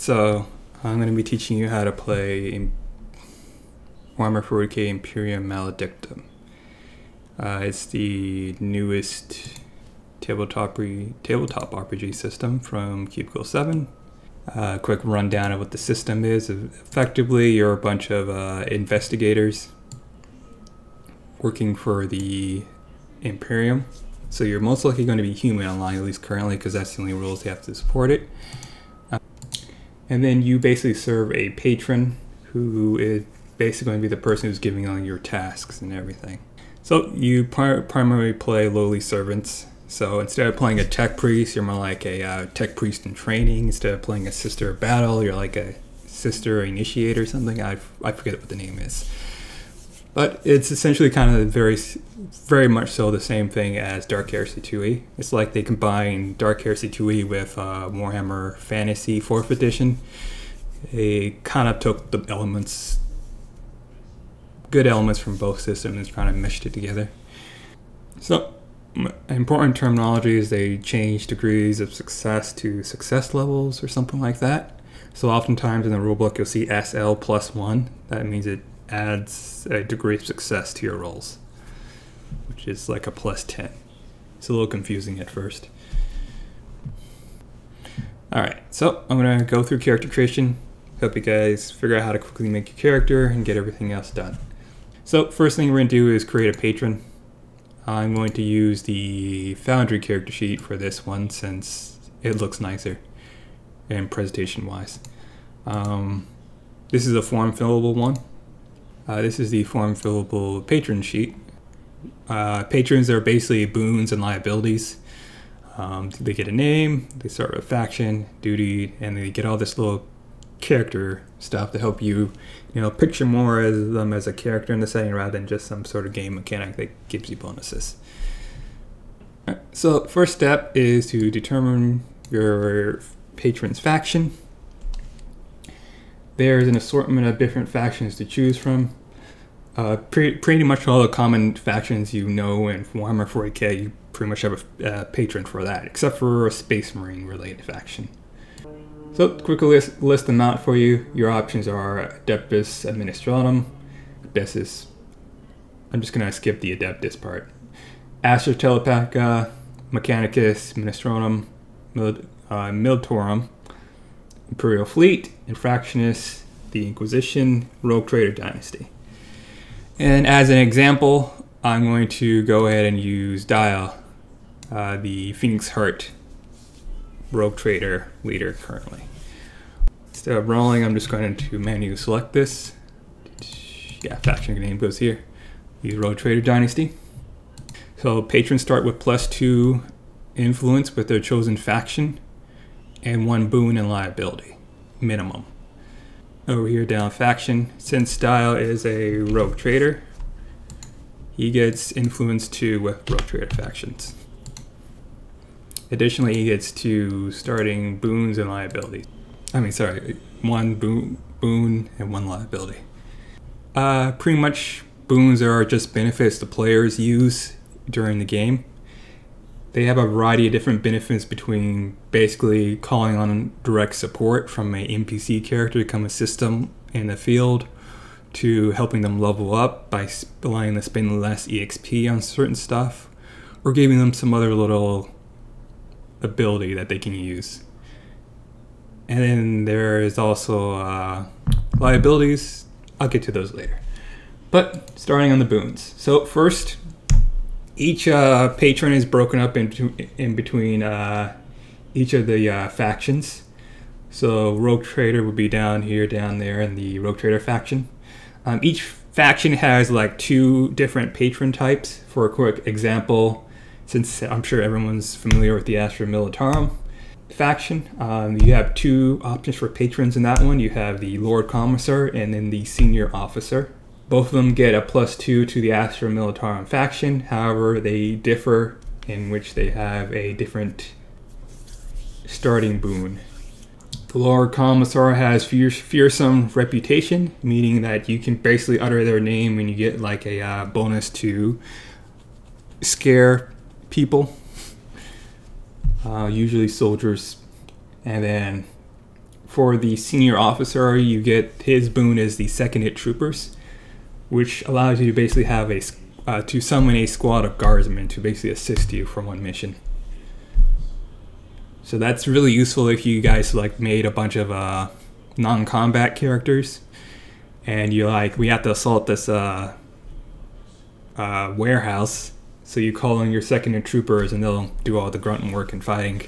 So I'm going to be teaching you how to play wh40k Imperium Maledictum. It's the newest tabletop RPG system from Cubicle 7. Quick rundown of what the system is. Effectively, you're a bunch of investigators working for the Imperium. So you're most likely going to be human online, at least currently, because that's the only rules you have to support it. And then you basically serve a patron who is basically going to be the person who's giving all your tasks and everything. So you primarily play lowly servants. So instead of playing a tech priest, you're more like a tech priest in training. Instead of playing a sister of battle, you're like a sister initiate or something. I forget what the name is. But it's essentially kind of very much so the same thing as Dark Heresy 2e. It's like they combined Dark Heresy 2e with Warhammer Fantasy 4th edition. They kind of took the elements, good elements from both systems and kind of meshed it together. So important terminology is they change degrees of success to success levels or something like that. So oftentimes in the rulebook you'll see SL +1. That means it adds a degree of success to your rolls, which is like a +10. It's a little confusing at first. Alright, so I'm going to go through character creation, help you guys figure out how to quickly make your character and get everything else done. So first thing we're going to do is create a patron. I'm going to use the Foundry character sheet for this one since it looks nicer and presentation wise. This is a form fillable one. This is the form fillable patron sheet. Patrons are basically boons and liabilities. They get a name, they start with a faction, duty, and they get all this little character stuff to help you, picture more as them as a character in the setting rather than just some sort of game mechanic that gives you bonuses. Right, so first step is to determine your patron's faction. There's an assortment of different factions to choose from. Pretty much all the common factions in Warhammer 40k, you pretty much have a patron for that, except for a Space Marine related faction. So to quickly list them out for you, your options are Adeptus Administratum, Adeptus, I'm just going to skip the Adeptus part, Astra Telepathica, Mechanicus, Ministratum, Militorum, Imperial Fleet, Infractionist, the Inquisition, Rogue Trader Dynasty. And as an example, I'm going to go ahead and use Dial, the Phoenix Heart Rogue Trader leader currently. Instead of rolling, I'm just going to manually select this. Yeah, faction name goes here. The Rogue Trader Dynasty. So patrons start with +2 influence with their chosen faction and 1 boon and liability, minimum. Over here down faction, since Style is a Rogue Trader, he gets influence 2 with Rogue Trader factions. Additionally, he gets 2 starting boons and liabilities. 1 boon and 1 liability. Pretty much boons are just benefits the players use during the game. They have a variety of different benefits between basically calling on direct support from an NPC character to come assist them in the field, to helping them level up by allowing them to spend less EXP on certain stuff, or giving them some other little ability that they can use. And then there is also liabilities. I'll get to those later. But starting on the boons. So first, each patron is broken up in between each of the factions. So Rogue Trader would be down here, down there in the Rogue Trader faction. Each faction has like 2 different patron types. For a quick example, since I'm sure everyone's familiar with the Astra Militarum faction, you have 2 options for patrons in that one. You have the Lord Commissar and then the Senior Officer. Both of them get a +2 to the Astra Militarum faction. However, they differ in which they have a different starting boon. The Lord Commissar has fearsome reputation, meaning that you can basically utter their name and you get like a bonus to scare people, usually soldiers. And then For the senior officer, you get his boon is the second hit troopers, which allows you to basically have to summon a squad of guardsmen to basically assist you for one mission. So that's really useful if you guys like made a bunch of non-combat characters, and you're like, we have to assault this warehouse. So you call in your second hit troopers, and they'll do all the grunt work and fighting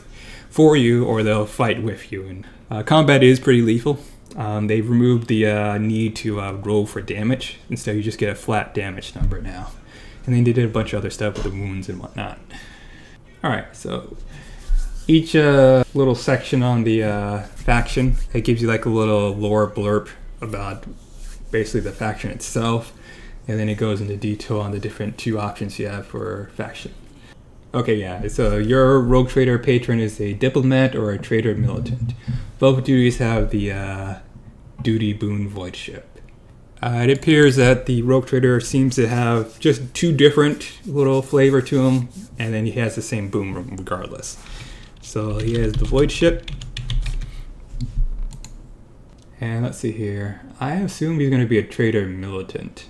for you, or they'll fight with you. And combat is pretty lethal. They've removed the need to roll for damage. Instead, you just get a flat damage number now. And then they did a bunch of other stuff with the wounds and whatnot. Alright, so each little section on the faction, it gives you like a little lore blurb about basically the faction itself. And then it goes into detail on the different two options you have for faction. Okay, yeah, so your rogue trader patron is a diplomat or a trader militant. Both duties have the duty boon void ship. It appears that the rogue trader seems to have just two different little flavor to him, and then he has the same boon regardless. So he has the void ship. And let's see here. I assume he's going to be a trader militant.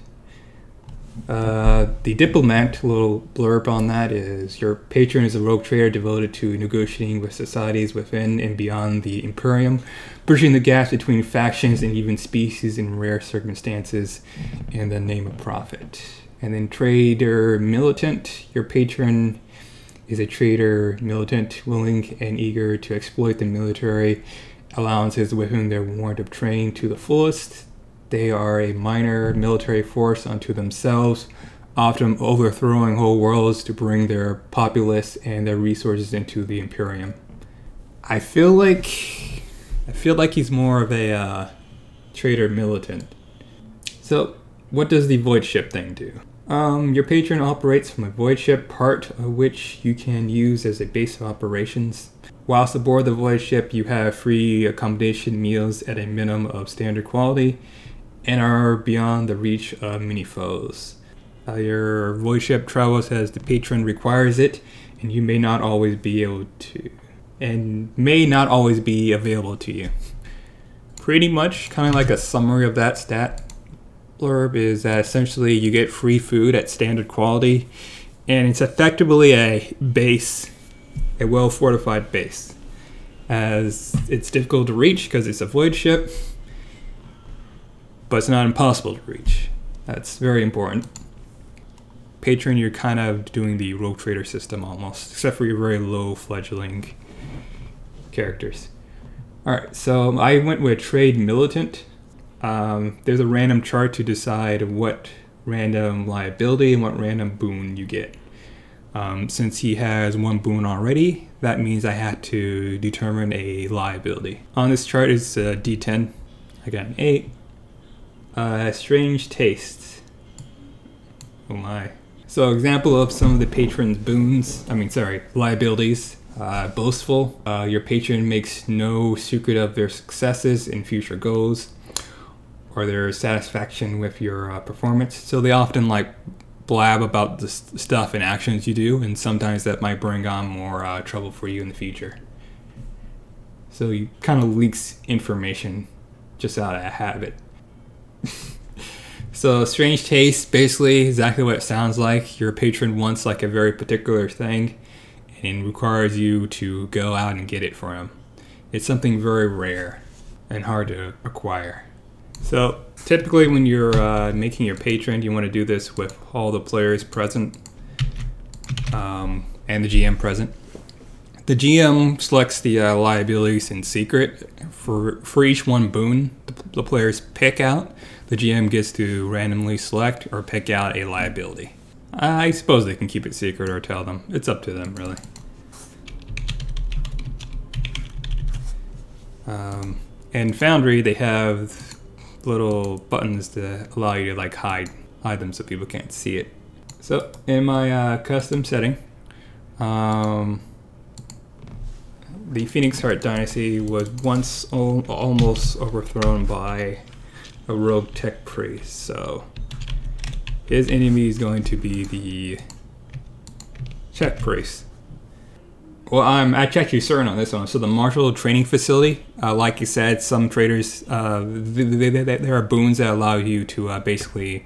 The diplomat, little blurb on that is, your patron is a rogue trader devoted to negotiating with societies within and beyond the Imperium, bridging the gaps between factions and even species in rare circumstances in the name of profit. And then trader militant, your patron is a trader militant willing and eager to exploit the military allowances within their warrant of training to the fullest. They are a minor military force unto themselves, often overthrowing whole worlds to bring their populace and their resources into the Imperium. I feel like he's more of a trader militant. So, what does the void ship thing do? Your patron operates from a void ship, part of which you can use as a base of operations. Whilst aboard the void ship, you have free accommodation, meals at a minimum of standard quality, and are beyond the reach of many foes. Your void ship travels as the patron requires it, and you may not always be able to, and may not always be available to you. Pretty much, kind of like a summary of that stat blurb is that essentially you get free food at standard quality, and it's effectively a base, a well-fortified base, as it's difficult to reach because it's a void ship, but it's not impossible to reach. That's very important. Patron, you're kind of doing the rogue trader system almost, except for your very low fledgling characters. Alright, so I went with trade militant. There's a random chart to decide what random liability and what random boon you get. Since he has one boon already, that means I had to determine a liability. On this chart is D10. I got an 8. Strange tastes. Oh my. So example of some of the patron's boons, liabilities. Boastful. Your patron makes no secret of their successes and future goals, or their satisfaction with your performance. So they often like blab about the stuff and actions you do, and sometimes that might bring on more trouble for you in the future. So you kind of leaks information just out of habit. So strange taste, basically exactly what it sounds like. Your patron wants like a very particular thing and requires you to go out and get it for him. It's something very rare and hard to acquire. So typically when you're making your patron, you want to do this with all the players present and the GM present. The GM selects the liabilities in secret. For each one boon the players pick out, the GM gets to randomly select or pick out a liability. I suppose they can keep it secret or tell them. It's up to them, really. In Foundry, they have little buttons to allow you to like hide them so people can't see it. So in my custom setting, the Phoenix Heart Dynasty was once almost overthrown by a rogue tech priest, so his enemy is going to be the tech priest. Well, I'm actually certain on this one. So the Marshall Training Facility, like you said, some traders, there are boons that allow you to basically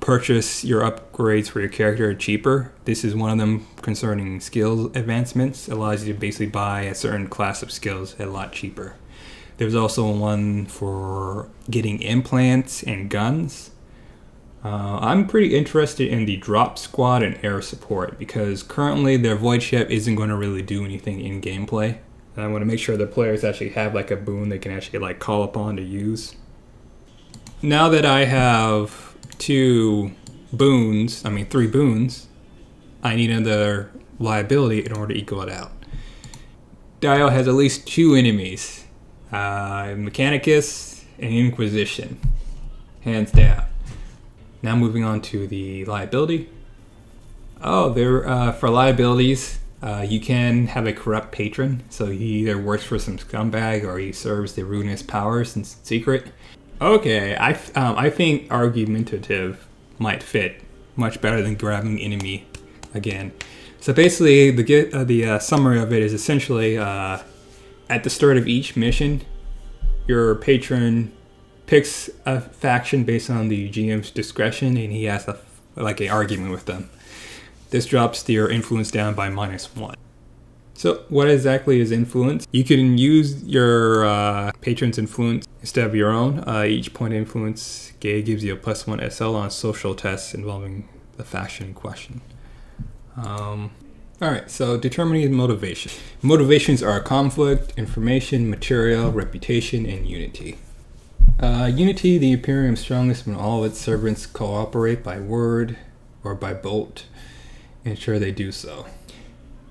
purchase your upgrades for your character cheaper. This is one of them concerning skills advancements. It allows you to basically buy a certain class of skills at a lot cheaper. There's also one for getting implants and guns. I'm pretty interested in the drop squad and air support because currently their void ship isn't going to really do anything in gameplay. And I want to make sure the players actually have like a boon they can actually like call upon to use. Now that I have three boons, I need another liability in order to equal it out. Dial has at least 2 enemies, Mechanicus and Inquisition, hands down. Now moving on to the liability. For liabilities, you can have a corrupt patron, so he either works for some scumbag or he serves the ruinous powers in secret. Okay, I think argumentative might fit much better than grabbing enemy again. So basically, the summary of it is essentially at the start of each mission, your patron picks a faction based on the GM's discretion, and he has an argument with them. This drops your influence down by -1. So what exactly is influence? You can use your patron's influence instead of your own. Each point of influence gives you a +1 SL on social tests involving the faction in question. Alright, so determining motivation. Motivations are conflict, information, material, reputation, and unity. Unity, the Imperium's strongest when all of its servants cooperate by word or by bolt. Ensure they do so.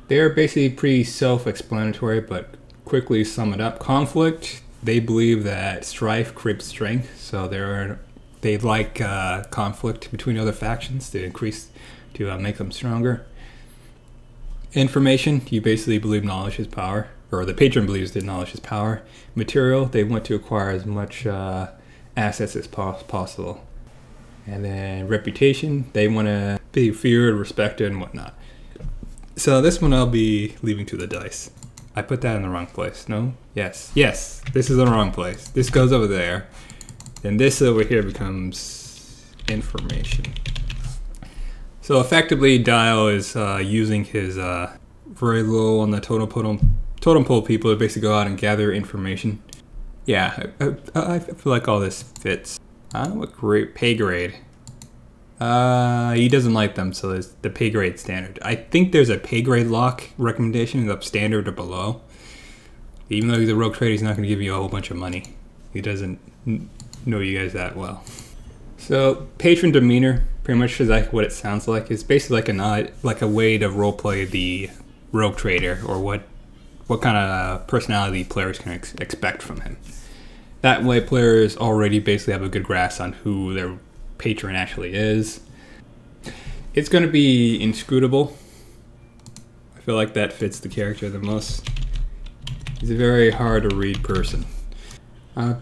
They're basically pretty self-explanatory, but quickly sum it up. Conflict, they believe that strife creates strength, so they like conflict between other factions to make them stronger. Information, you basically believe knowledge is power, or the patron believes that knowledge is power. Material, they want to acquire as much assets as possible. And then reputation, they want to be feared, respected, and whatnot. So this one I'll be leaving to the dice. I put that in the wrong place. No? Yes. Yes, this is the wrong place. This goes over there. Then this over here becomes information. So effectively, Dial is using his very low on the totem pole people to basically go out and gather information. Yeah, I feel like all this fits. I don't know what pay grade. He doesn't like them, so there's the pay grade standard. I think there's a pay grade lock recommendation up standard or below. Even though he's a rogue trader, he's not going to give you a whole bunch of money. He doesn't know you guys that well. So patron demeanor, pretty much is like what it sounds like. It's basically like a way to roleplay the rogue trader, or what kind of personality players can expect from him. That way players already basically have a good grasp on who their patron actually is. It's going to be inscrutable. I feel like that fits the character the most. He's a very hard to read person.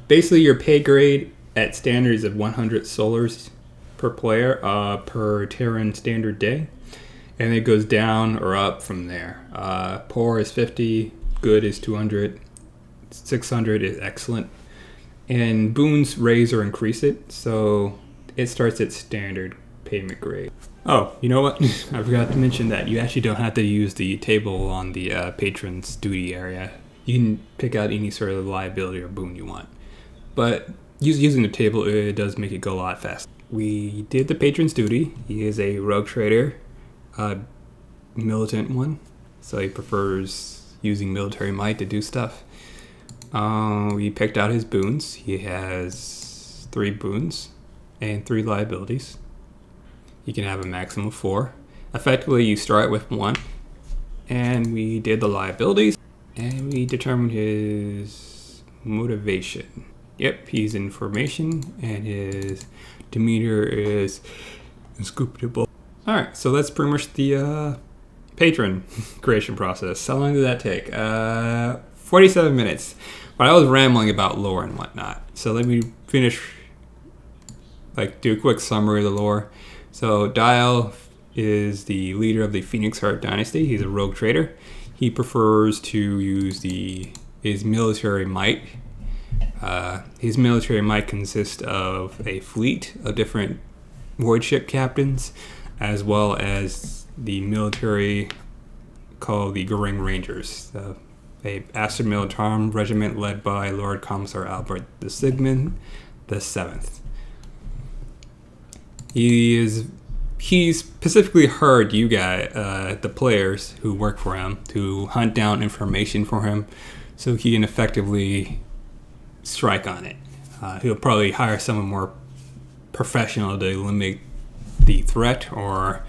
Basically your pay grade at standard is of 100 solars per player per Terran standard day, and it goes down or up from there. Poor is 50, good is 200, 600 is excellent, and boons raise or increase it, so it starts at standard payment grade. Oh, you know what? I forgot to mention that you actually don't have to use the table on the patron's duty area. You can pick out any sort of liability or boon you want, but using the table, it does make it go a lot faster. We did the patron's duty. He is a rogue trader, militant one, so he prefers using military might to do stuff. We picked out his boons. He has 3 boons and 3 liabilities. You can have a maximum of 4. Effectively, you start with 1, and we did the liabilities, and we determined his motivation. Yep, he's information, and his demeanor is inscrutable. Alright, so that's pretty much the patron creation process. How long did that take? 47 minutes. But I was rambling about lore and whatnot. So let me finish, do a quick summary of the lore. So Dial is the leader of the Phoenix Heart Dynasty. He's a rogue trader. he prefers to use his military might. His military might consists of a fleet of different void ship captains, as well as the military called the Goring Rangers, a Astra Militarum regiment led by Lord Commissar Albert de Sigmund the Seventh. He specifically hired you guys, the players who work for him, to hunt down information for him, so he can effectively strike on it. He'll probably hire someone more professional to limit the threat, or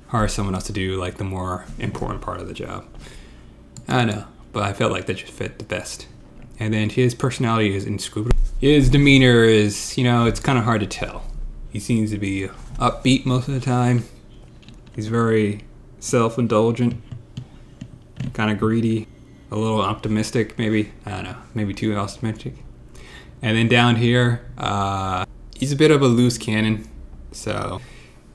hire someone else to do like the more important part of the job. I don't know, but I felt like that just fit the best. And then his personality is inscrutable. His demeanor is, it's kind of hard to tell. He seems to be upbeat most of the time. He's very self-indulgent, kind of greedy, a little optimistic maybe. I don't know, maybe too optimistic. And then down here, he's a bit of a loose cannon. So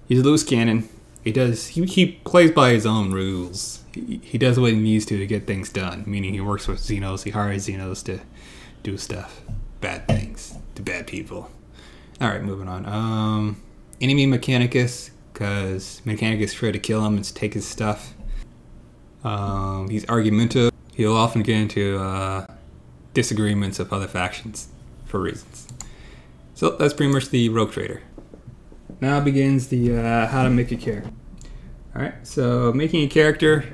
he's a loose cannon. He plays by his own rules. He does what he needs to get things done, meaning he works with Xenos. He hires Xenos to do stuff, bad things to bad people. All right, moving on. Enemy Mechanicus, because Mechanicus try to kill him and take his stuff. He's argumentative. He'll often get into disagreements of other factions for reasons. So that's pretty much the Rogue Trader. Now begins the how to make a character. Alright, so making a character,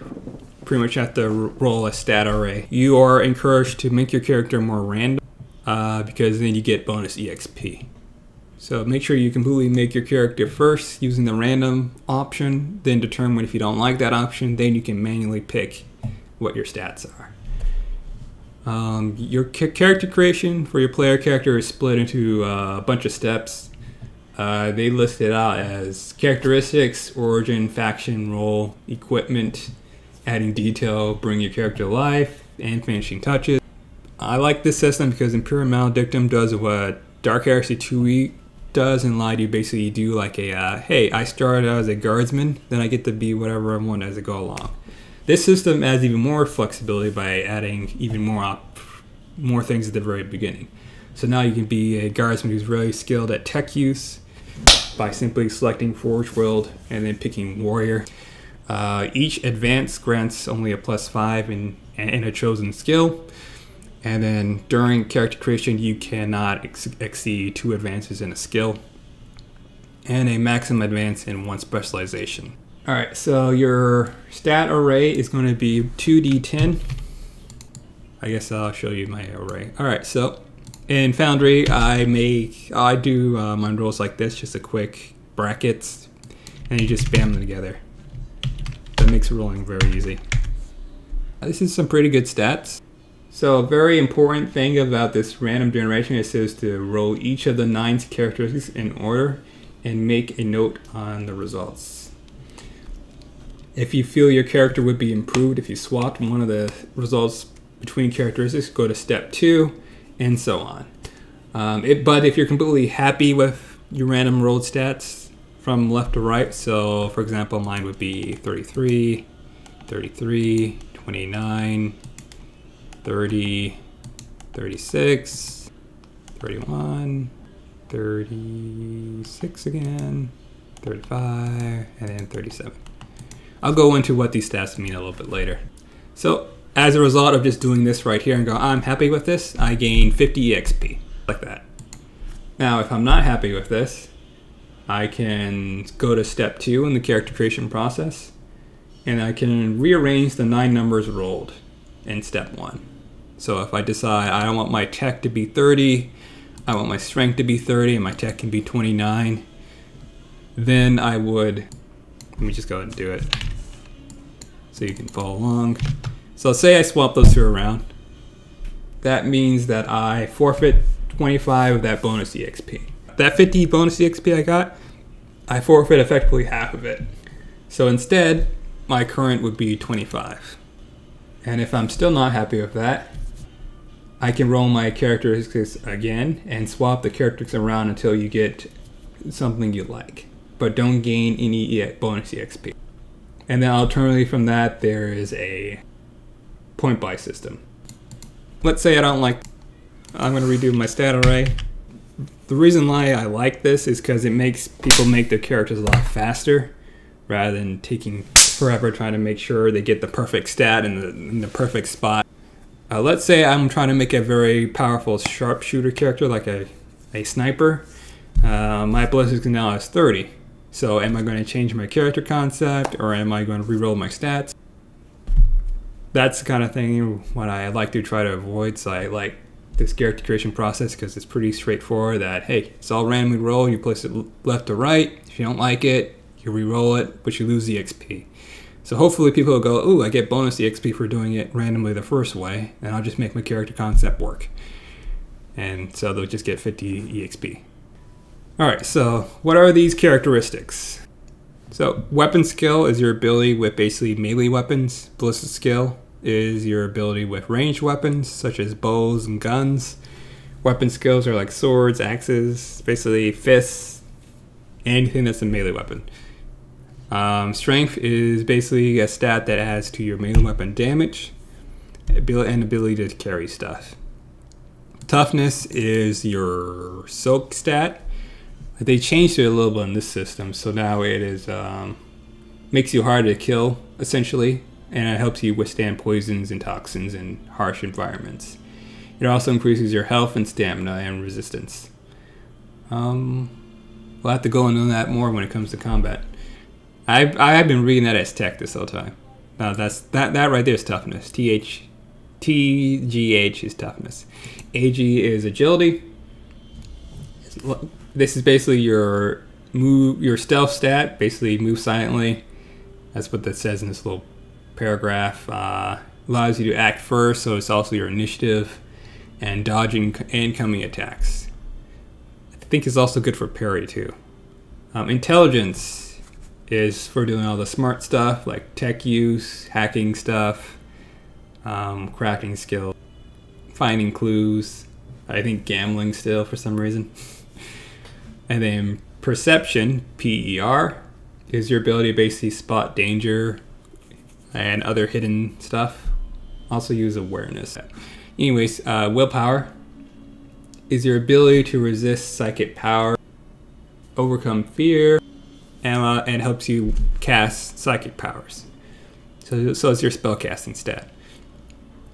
pretty much have to roll a stat array. You are encouraged to make your character more random, because then you get bonus EXP. So make sure you completely make your character first using the random option, then determine if you don't like that option, then you can manually pick what your stats are. Your character creation for your player character is split into a bunch of steps. They list it out as characteristics, origin, faction, role, equipment, adding detail, bring your character to life, and finishing touches. I like this system because Imperium Maledictum does what Dark Heresy 2E does, and you basically do like a, hey, I started out as a guardsman, then I get to be whatever I want as I go along. This system adds even more flexibility by adding even more things at the very beginning. So now you can be a guardsman who's really skilled at tech use by simply selecting Forge World and then picking Warrior. Each advance grants only a +5 in a chosen skill. And then during character creation, you cannot exceed 2 advances in a skill and a maximum advance in 1 specialization. All right, so your stat array is going to be 2d10. I guess I'll show you my array. All right, so in Foundry, I do my rolls like this, just a quick brackets, and you just spam them together. That makes rolling very easy. This is some pretty good stats. So a very important thing about this random generation, it says to roll each of the 9 characteristics in order and make a note on the results. If you feel your character would be improved if you swapped one of the results between characteristics, go to step 2, and so on. But if you're completely happy with your random rolled stats from left to right, so for example, mine would be 33, 33, 29, 30, 36, 31, 36 again, 35, and then 37. I'll go into what these stats mean a little bit later. So as a result of just doing this right here and go, I'm happy with this, I gain 50 EXP, like that. Now, if I'm not happy with this, I can go to step 2 in the character creation process, and I can rearrange the 9 numbers rolled in step 1. So if I decide I don't want my tech to be 30, I want my strength to be 30, and my tech can be 29, then I would, let me just go ahead and do it so you can follow along. So say I swap those 2 around. That means that I forfeit 25 of that bonus EXP. That 50 bonus EXP I got, I forfeit effectively half of it. So instead, my current would be 25. And if I'm still not happy with that, I can roll my characteristics again and swap the characteristics around until you get something you like, but don't gain any bonus EXP. And then alternatively from that, there is a point buy system. Let's say I don't like, I'm going to redo my stat array. The reason why I like this is because it makes people make their characters a lot faster rather than taking forever trying to make sure they get the perfect stat in the perfect spot. Let's say I'm trying to make a very powerful sharpshooter character like a sniper. My ballistic now is 30. So am I going to change my character concept or am I going to reroll my stats? That's the kind of thing what I like to try to avoid. So I like this character creation process because it's pretty straightforward that, hey, it's all randomly rolled. You place it left to right. If you don't like it, you re-roll it, but you lose the XP. So hopefully people will go, ooh, I get bonus EXP for doing it randomly the first way, and I'll just make my character concept work. And so they'll just get 50 EXP. All right, so what are these characteristics? So weapon skill is your ability with basically melee weapons. Ballistic skill is your ability with ranged weapons, such as bows and guns. Weapon skills are like swords, axes, basically fists, anything that's a melee weapon. Strength is basically a stat that adds to your melee weapon damage and ability to carry stuff. Toughness is your soak stat. They changed it a little bit in this system, so now it is makes you harder to kill essentially, and it helps you withstand poisons and toxins in harsh environments. It also increases your health and stamina and resistance. We'll have to go into that more when it comes to combat. I've been reading that as tech this whole time. That right there is toughness. TGH is toughness. AG is agility. This is basically your stealth stat. Basically, move silently. That's what that says in this little paragraph. Allows you to act first, so it's also your initiative and dodging incoming attacks. I think it's also good for parry too. Intelligence is for doing all the smart stuff like tech use, hacking stuff, crafting skill, finding clues, I think gambling still for some reason. And then perception, PER, is your ability to basically spot danger and other hidden stuff. Also use awareness. Anyways, willpower is your ability to resist psychic power, overcome fear, and helps you cast psychic powers. So it's your spellcasting stat.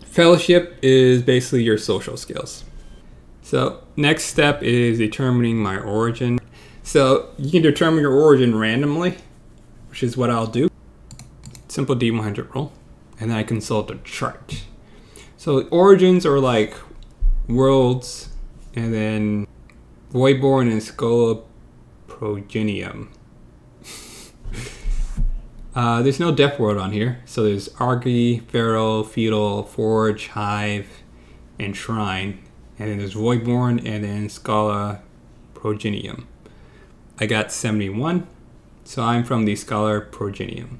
Fellowship is basically your social skills. So next step is determining my origin. So you can determine your origin randomly, which is what I'll do. Simple D100 roll, and then I consult a chart. So origins are like worlds, and then Voidborn and Schola Progenium. There's no Death World on here, so there's Argy, Pharaoh, Feudal, Forge, Hive, and Shrine. And then there's Voidborn, and then Schola Progenium. I got 71, so I'm from the Schola Progenium.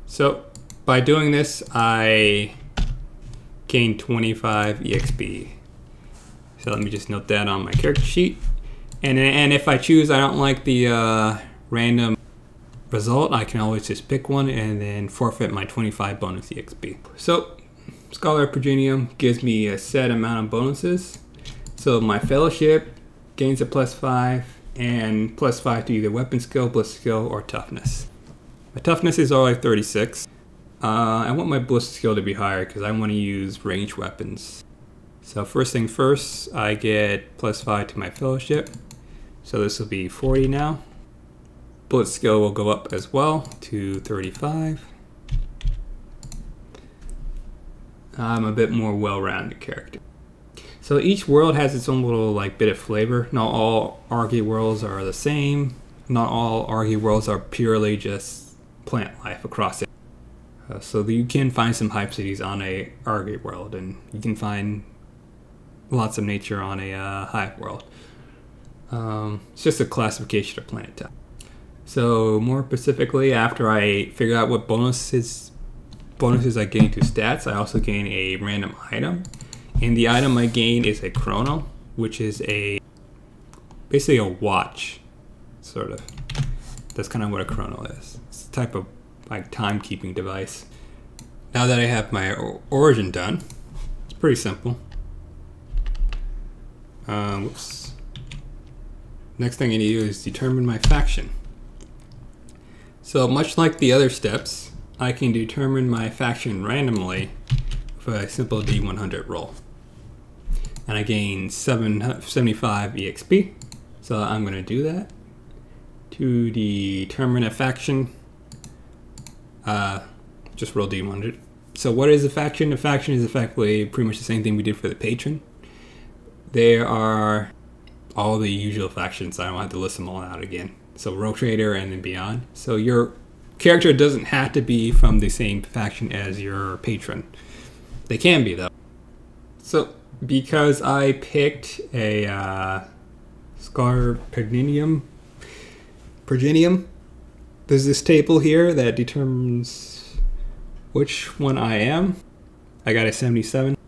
So by doing this, I gained 25 EXP. So let me just note that on my character sheet. And if I choose I don't like the random result, I can always just pick one and then forfeit my 25 bonus EXP. So Scholar Progenium gives me a set amount of bonuses. So my fellowship gains a +5 and +5 to either weapon skill, ballistic skill, or toughness. My toughness is already 36. I want my ballistic skill to be higher because I want to use ranged weapons. So first thing first, I get +5 to my fellowship. So this will be 40 now. Bullet skill will go up as well to 35. I'm a bit more well-rounded character. So each world has its own little bit of flavor. Not all Argy worlds are the same. Not all Argy worlds are purely just plant life across it. So you can find some hype cities on a Argy world, and you can find lots of nature on a hive world. It's just a classification of planet type. So more specifically, after I figure out what bonuses I gain to stats, I also gain a random item. And the item I gain is a chrono, which is basically a watch, sort of. That's kind of what a chrono is. It's a type of timekeeping device. Now that I have my origin done, it's pretty simple. Whoops. Next thing I need to do is determine my faction. So much like the other steps, I can determine my faction randomly with a simple D100 roll. And I gain 75 EXP. So I'm going to do that. To determine a faction, just roll D100. So what is a faction? A faction is effectively pretty much the same thing we did for the Patron. There are all the usual factions. I don't have to list them all out again. So Rogue Trader and then beyond. So your character doesn't have to be from the same faction as your patron. They can be though. So because I picked a Scholar Pergenium, there's this table here that determines which one I am. I got a 77.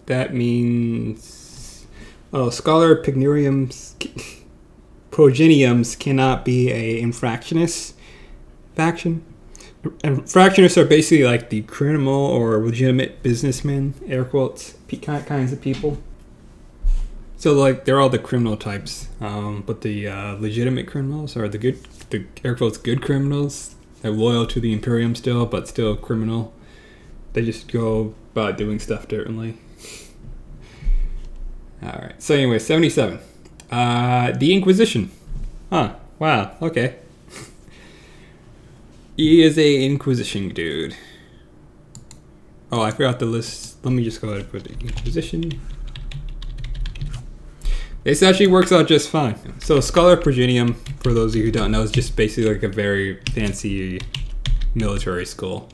That means, oh, Scholar Progeniums cannot be a infractionist faction. Infractionists are basically like the criminal or legitimate businessmen, air quotes, kinds of people. So like they're all the criminal types, but the legitimate criminals are the air quotes good criminals. They're loyal to the Imperium still, but still criminal. They just go about doing stuff differently. Alright, so anyway, 77. The Inquisition. Huh, wow, okay. He is a Inquisition dude. Oh, I forgot the list. Let me just go ahead and put the Inquisition. This actually works out just fine. So Scholar Progenium, for those of you who don't know, is just basically like a very fancy military school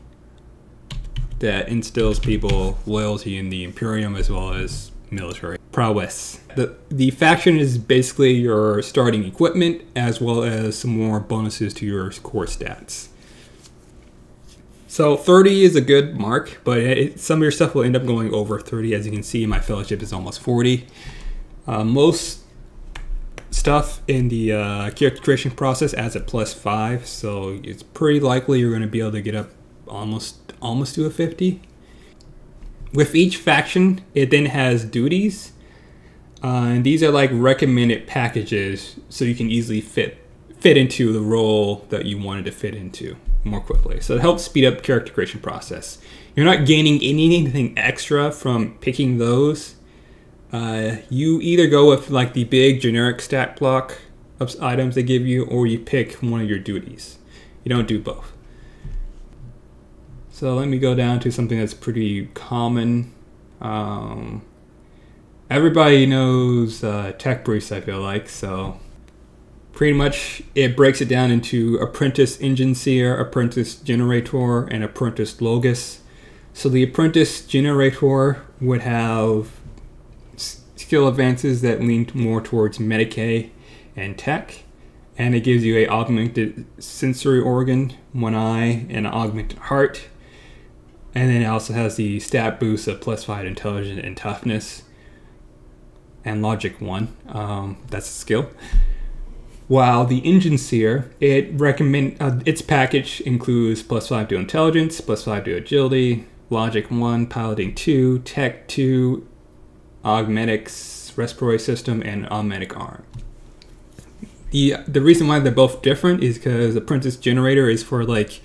that instills people loyalty in the Imperium as well as military prowess. The faction is basically your starting equipment as well as some more bonuses to your core stats. So 30 is a good mark, but some of your stuff will end up going over 30. As you can see, my fellowship is almost 40. Most stuff in the character creation process adds a +5, so it's pretty likely you're going to be able to get up almost to a 50. With each faction, it then has duties, and these are like recommended packages, so you can easily fit into the role that you wanted to fit into more quickly. So it helps speed up the character creation process. You're not gaining anything extra from picking those. You either go with like the big generic stat block of items they give you, or you pick one of your duties. You don't do both. So let me go down to something that's pretty common. Everybody knows Tech Priest, I feel like, so pretty much it breaks it down into Apprentice Engine Seer, Apprentice Generator, and Apprentice Logos. So the Apprentice Generator would have skill advances that lean more towards Medicae and Tech, and it gives you a augmented sensory organ, one eye, and an augmented heart. And then it also has the stat boost of +5 intelligence and toughness and logic 1. That's a skill. While the Engine Seer, its package includes +5 to intelligence, +5 to agility, logic 1, piloting 2, tech 2, augmetics, respiratory system, and augmetic arm. The reason why they're both different is because Apprentice Generator is for like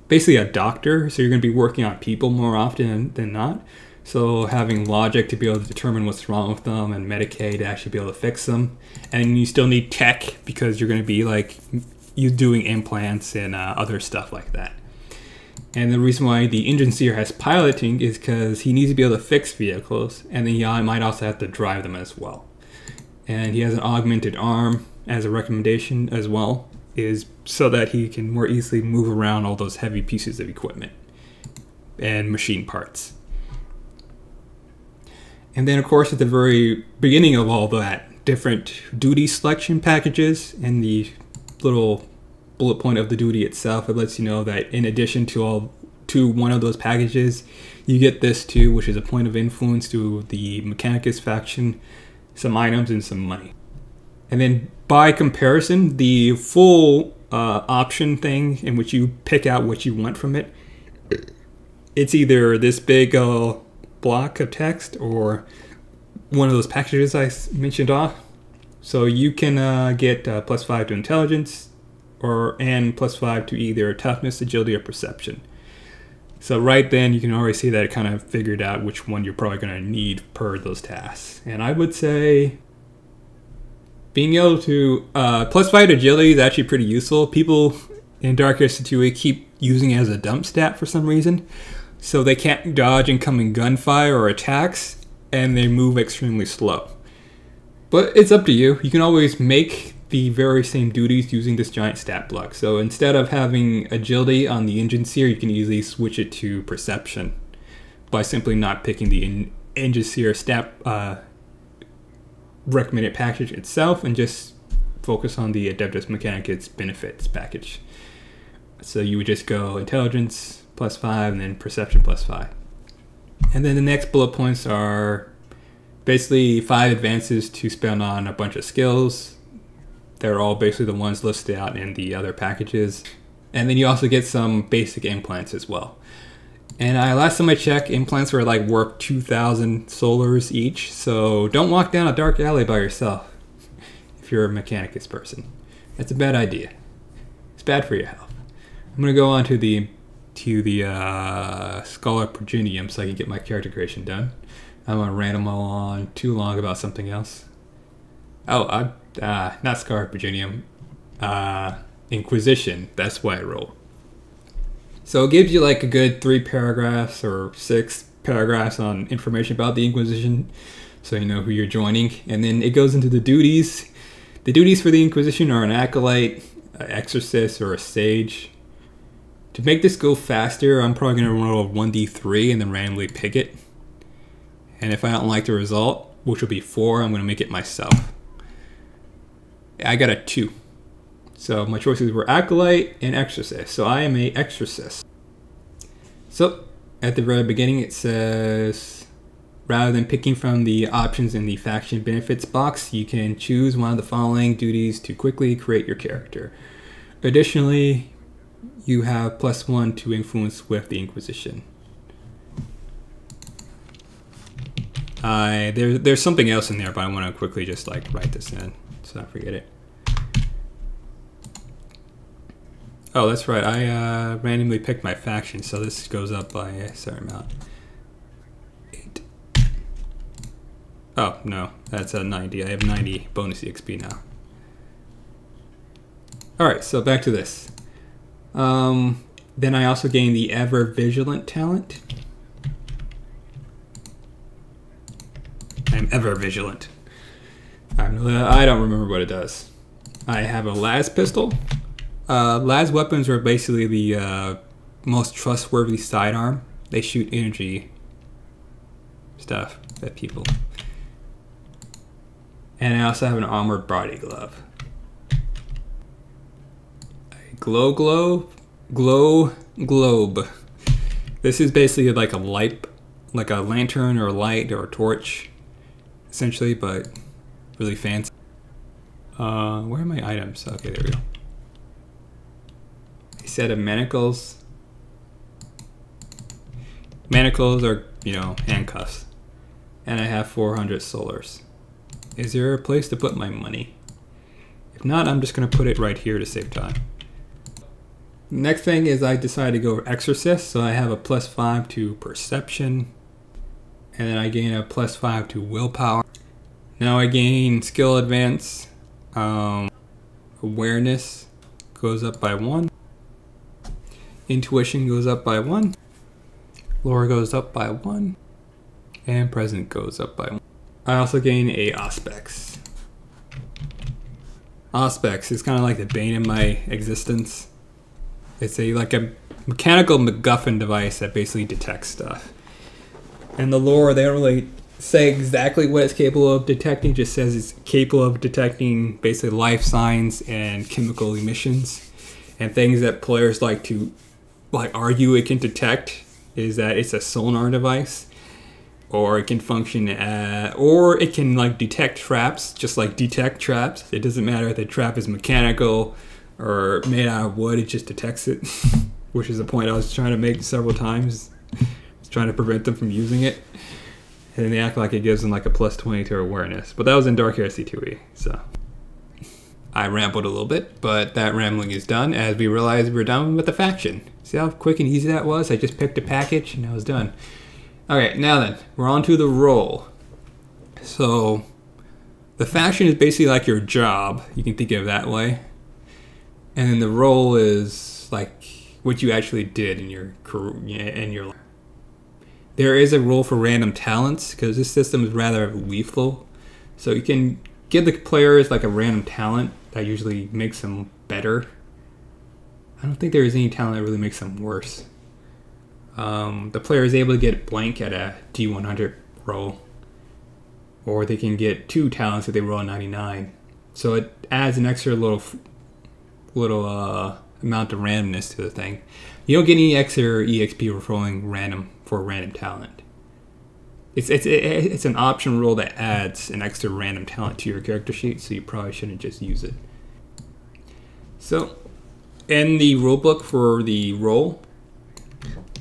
basically a doctor, so you're going to be working on people more often than not. So having logic to be able to determine what's wrong with them, and Medicaid to actually be able to fix them. And you still need tech because you're going to be like you doing implants and other stuff like that. And the reason why the Engine Seer has piloting is because he needs to be able to fix vehicles, and then he might also have to drive them as well. And he has an augmented arm as a recommendation as well, is so that he can more easily move around all those heavy pieces of equipment and machine parts. And then of course at the very beginning of all that, different duty selection packages, and the little bullet point of the duty itself, it lets you know that in addition to one of those packages, you get this too, which is a point of influence to the Mechanicus faction, some items, and some money. And then by comparison, the full option thing in which you pick out what you want from it it's either this big block of text or one of those packages I mentioned off. So you can get +5 to intelligence and +5 to either toughness, agility, or perception. So right then you can already see that it kind of figured out which one you're probably going to need per those tasks. And I would say being able to +5 to agility is actually pretty useful. People in Dark Age 2 keep using it as a dump stat for some reason. So they can't dodge incoming gunfire or attacks, and they move extremely slow. But it's up to you. You can always make the very same duties using this giant stat block. So instead of having agility on the engine seer, you can easily switch it to perception by simply not picking the engine seer stat recommended package itself and just focus on the Adeptus Mechanicus benefits package. So you would just go intelligence +5 and then perception +5. And then the next bullet points are basically 5 advances to spend on a bunch of skills. They're all basically the ones listed out in the other packages. And then you also get some basic implants as well. And last time I checked, implants were like worth 2,000 solars each. So don't walk down a dark alley by yourself if you're a Mechanicus person. That's a bad idea. It's bad for your health. I'm going to go on to the Scholar Progenium so I can get my character creation done. I don't want to ramble on too long about something else. Oh, not Scholar Progenium. Inquisition. That's why I roll. So it gives you like a good 3 paragraphs or 6 paragraphs on information about the Inquisition, so you know who you're joining. And then it goes into the duties. The duties for the Inquisition are an acolyte, an exorcist, or a sage. To make this go faster, I'm probably going to roll a 1d3 and then randomly pick it. And if I don't like the result, which will be 4, I'm going to make it myself. I got a 2. So my choices were acolyte and exorcist. So I am a exorcist. So at the very beginning it says, rather than picking from the options in the faction benefits box, you can choose one of the following duties to quickly create your character. Additionally, you have +1 to influence with the Inquisition. There's something else in there, but I want to quickly just like write this in so I forget it. Oh, that's right. I randomly picked my faction, so this goes up by a certain amount. 8. Oh, no. That's a 90. I have 90 bonus EXP now. Alright, so back to this. Then I also gained the Ever Vigilant talent. I'm ever vigilant. I don't remember what it does. I have a las pistol. Las weapons are basically the most trustworthy sidearm. They shoot energy stuff at people. And I also have an armored body glove. A glow globe. This is basically like a light, like a lantern or a light or a torch, essentially, but really fancy. Where are my items? Okay, there we go. A set of manacles. Manacles are, you know, handcuffs. And I have 400 solars. Is there a place to put my money? If not, I'm just going to put it right here to save time. Next thing is I decided to go for Exorcist, so I have a +5 to Perception. And then I gain a +5 to Willpower. Now I gain Skill Advance. Awareness goes up by 1. Intuition goes up by 1. Lore goes up by 1. And Present goes up by 1. I also gain a Auspex. Auspex is kind of like the bane of my existence. It's like a mechanical MacGuffin device that basically detects stuff. And the lore, they don't really say exactly what it's capable of detecting, just says it's capable of detecting basically life signs and chemical emissions. And things that players like to argue it can detect is that it's a sonar device, or it can function or it can detect traps, just like detect traps. It doesn't matter if the trap is mechanical or made out of wood, it just detects it, which is a point I was trying to make several times It's trying to prevent them from using it. And then they act like it gives them like a +20 to awareness. But that was in Dark Heresy 2e, so. I rambled a little bit, but that rambling is done as we realized we're done with the faction. See how quick and easy that was? I just picked a package and I was done. Okay, now then, we're on to the role. So, the faction is basically like your job. You can think of it that way. And then the role is like what you actually did in your career, in your life. There is a role for random talents because this system is rather lethal. So you can give the players like a random talent that usually makes them better. I don't think there is any talent that really makes them worse. The player is able to get blank at a D100 roll. Or they can get 2 talents if they roll a 99. So it adds an extra little amount of randomness to the thing. You don't get any extra EXP for rolling random for a random talent. It's an option roll that adds an extra random talent to your character sheet, so you probably shouldn't just use it. So, in the rulebook for the roll,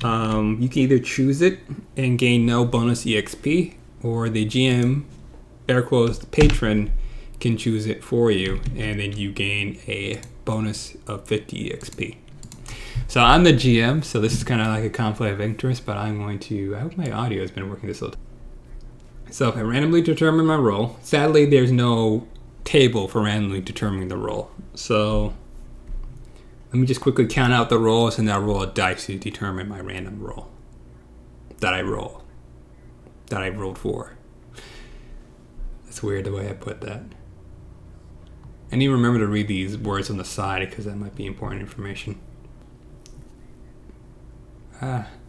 you can either choose it and gain no bonus EXP, or the GM, air quotes, the patron, can choose it for you, and then you gain a bonus of 50 EXP. So I'm the GM, so this is kind of like a conflict of interest, but I'm going to, I hope my audio has been working this whole time. So if I randomly determine my roll, sadly there's no table for randomly determining the roll. So let me just quickly count out the rolls and then I'll roll a dice to determine my random roll that I rolled for. That's weird the way I put that. I need to remember to read these words on the side because that might be important information.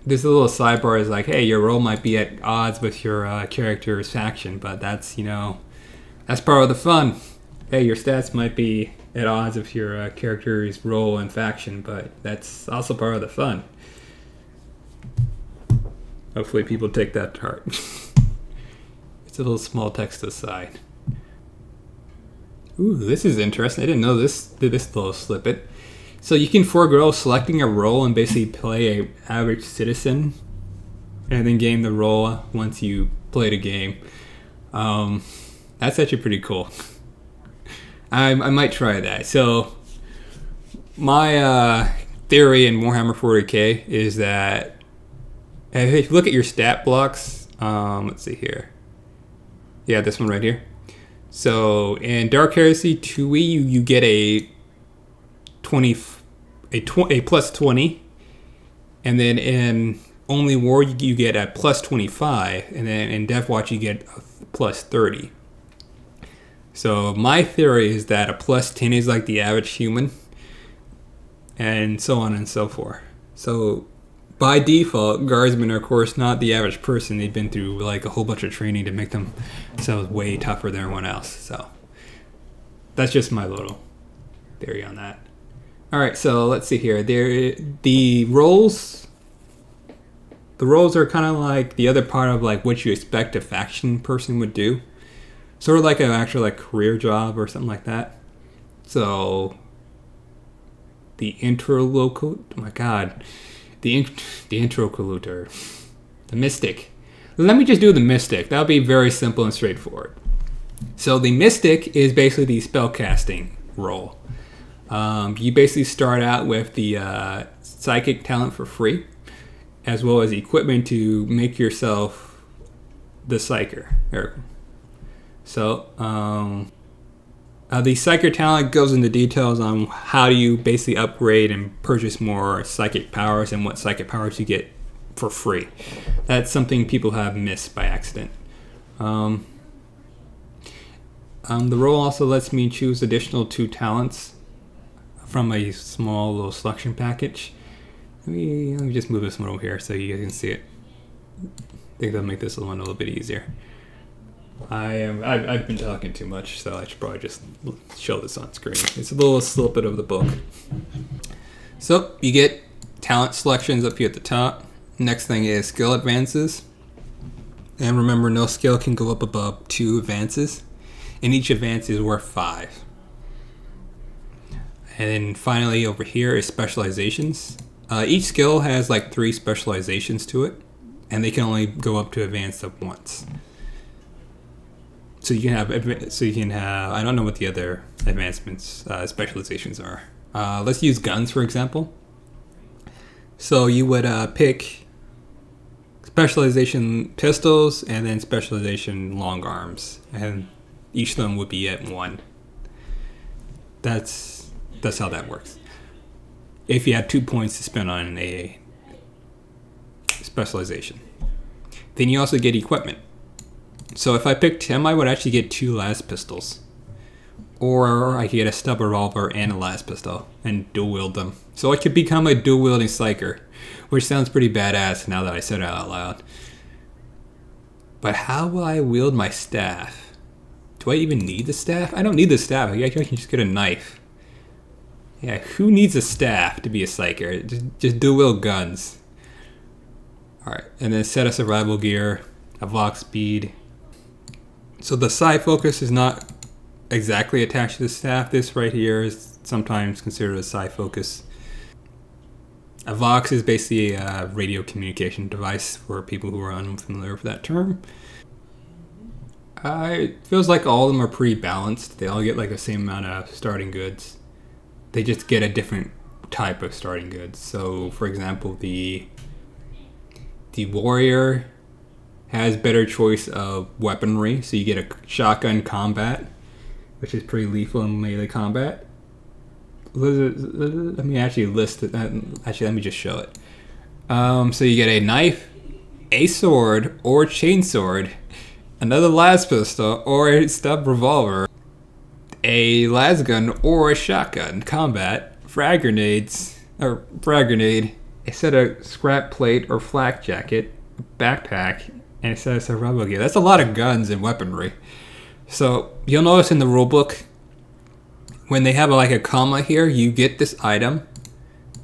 This little sidebar is like, hey, your roll might be at odds with your character's faction, but that's, you know, that's part of the fun. Hey, your stats might be at odds with your character's role and faction, but that's also part of the fun. Hopefully people take that to heart. It's a little small text to the side. Ooh, this is interesting. I didn't know this little snippet. So you can forego selecting a role and basically play a average citizen and then gain the role once you play the game. That's actually pretty cool. I might try that. So my theory in Warhammer 40k is that if you look at your stat blocks, let's see here. Yeah, this one right here. So in Dark Heresy 2e, you get a +20, and then in Only War you get a +25, and then in Death Watch you get a +30. So my theory is that a +10 is like the average human, and so on and so forth. So by default, guardsmen are of course not the average person. They've been through like a whole bunch of training to make themselves way tougher than everyone else. So that's just my little theory on that. All right, so let's see here. The roles are kind of like the other part of like what you expect a faction person would do, sort of like an actual like career job or something like that. So the interlocutor, oh my God, the interlocutor, the mystic. Let me just do the mystic. That'll be very simple and straightforward. So the mystic is basically the spellcasting role. You basically start out with the psychic talent for free, as well as equipment to make yourself the psyker. So the psychic talent goes into details on how do you basically upgrade and purchase more psychic powers and what psychic powers you get for free. That's something people have missed by accident. The role also lets me choose additional 2 talents from a small little selection package. Let me just move this one over here so you guys can see it. I think that'll make this one a little bit easier. I've been talking too much, so I should probably just show this on screen. It's a little snippet of the book. So you get talent selections up here at the top. Next thing is skill advances. And remember, no skill can go up above 2 advances, and each advance is worth 5. And then finally over here is specializations. Each skill has like 3 specializations to it, and they can only go up to advanced up once. So you can have, I don't know what the other advancements, specializations are. Let's use guns, for example. So you would pick specialization pistols and then specialization long arms, and each of them would be at 1. That's how that works. If you have 2 points to spend on a specialization. Then you also get equipment. So if I picked him, I would actually get 2 las pistols. Or I could get a stub revolver and a las pistol and dual wield them. So I could become a dual wielding psyker, which sounds pretty badass now that I said it out loud. But how will I wield my staff? Do I even need the staff? I don't need the staff. I can just get a knife. Yeah, who needs a staff to be a psyker? Just dual wield guns. Alright, and then set of survival gear, a Vox speed. So the psi focus is not exactly attached to the staff. This right here is sometimes considered a psi focus. A Vox is basically a radio communication device for people who are unfamiliar with that term. It feels like all of them are pretty balanced. They all get like the same amount of starting goods. They just get a different type of starting goods. So for example, the warrior has better choice of weaponry. So you get a shotgun combat, which is pretty lethal in melee combat. Let me actually list it. Actually, let me just show it. So you get a knife, a sword, or chainsword, another las pistol, or a stub revolver, a las gun, or a shotgun combat, frag grenades, or frag grenade, a set of scrap plate or flak jacket, a backpack, and a set of survival gear. That's a lot of guns and weaponry. So you'll notice in the rulebook, when they have like a comma here, you get this item,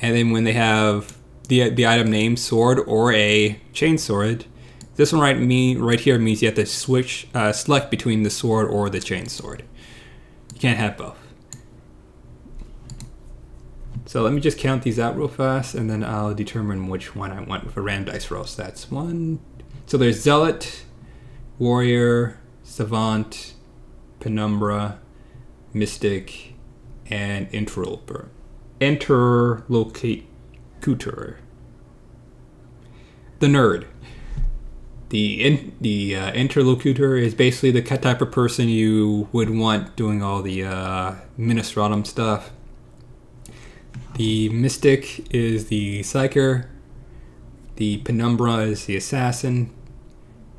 and then when they have the item name sword or a chainsword, this one right here means you have to switch select between the sword or the chainsword. You can't have both. So let me just count these out real fast, and then I'll determine which one I want with a random dice roll. So that's 1. So there's Zealot, Warrior, Savant, Penumbra, Mystic, and Interlocutor. The nerd. The interlocutor is basically the type of person you would want doing all the ministratum stuff. The mystic is the psyker. The penumbra is the assassin.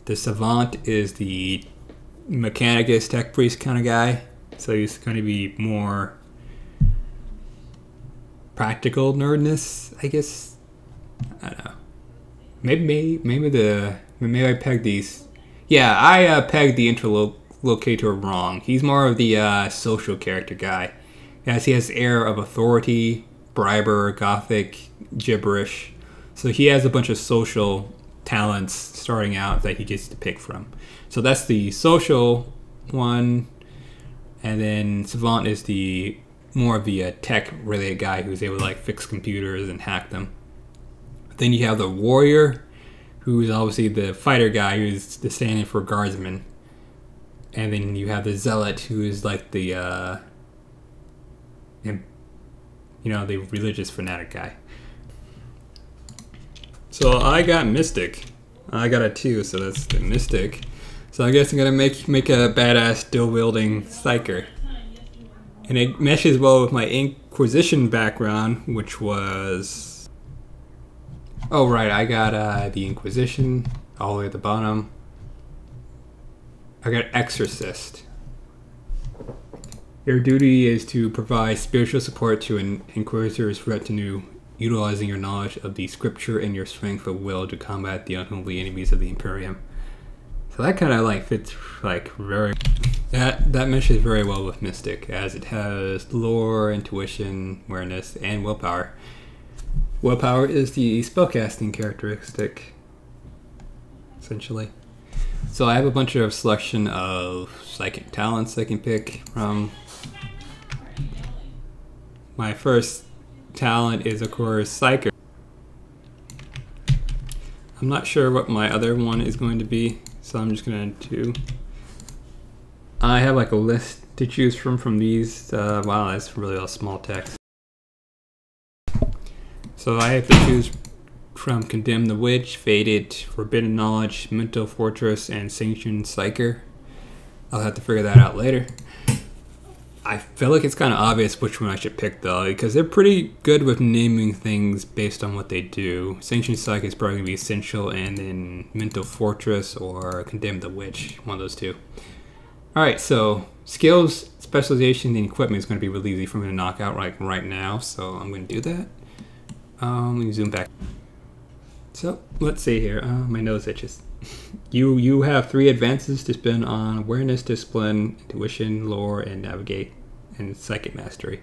The savant is the mechanicus, tech priest kind of guy. So he's going to be more practical nerdness, I guess. I don't know. Maybe I pegged these. Yeah, I pegged the interlocutor wrong. He's more of the social character guy. As he has air of authority, briber, gothic, gibberish. So he has a bunch of social talents starting out that he gets to pick from. So that's the social one. And then Savant is the more of the tech related guy who's able to like fix computers and hack them. Then you have the warrior, who's obviously the fighter guy who's the standing for guardsman. And then you have the zealot, who is like the the religious fanatic guy. So I got mystic. I got a 2, so that's the mystic. So I guess I'm gonna make a badass dual wielding psyker. And it meshes well with my Inquisition background, which was... Oh right, I got the Inquisition all the way at the bottom. I got Exorcist. Your duty is to provide spiritual support to an Inquisitor's retinue, utilizing your knowledge of the scripture and your strength of will to combat the unholy enemies of the Imperium. So that kind of like fits like very... That meshes very well with Mystic, as it has lore, intuition, awareness, and willpower. Willpower is the spellcasting characteristic, essentially. So I have a bunch of selection of psychic talents I can pick from. My first talent is, of course, Psyker. I'm not sure what my other one is going to be, so I'm just gonna do. I have like a list to choose from these. Wow, that's really all small text. So I have to choose from Condemn the Witch, Faded, Forbidden Knowledge, Mental Fortress, and Sanctioned Psyker. I'll have to figure that out later. I feel like it's kind of obvious which one I should pick though, because they're pretty good with naming things based on what they do. Sanctioned Psych is probably going to be essential, and then Mental Fortress or Condemn the Witch, one of those two. Alright, so skills, specialization, and equipment is going to be really easy for me to knock out right now, so I'm going to do that. Let me zoom back. So let's see here. My nose itches. You have 3 advances to spend on awareness, discipline, intuition, lore, and navigate, and psychic mastery.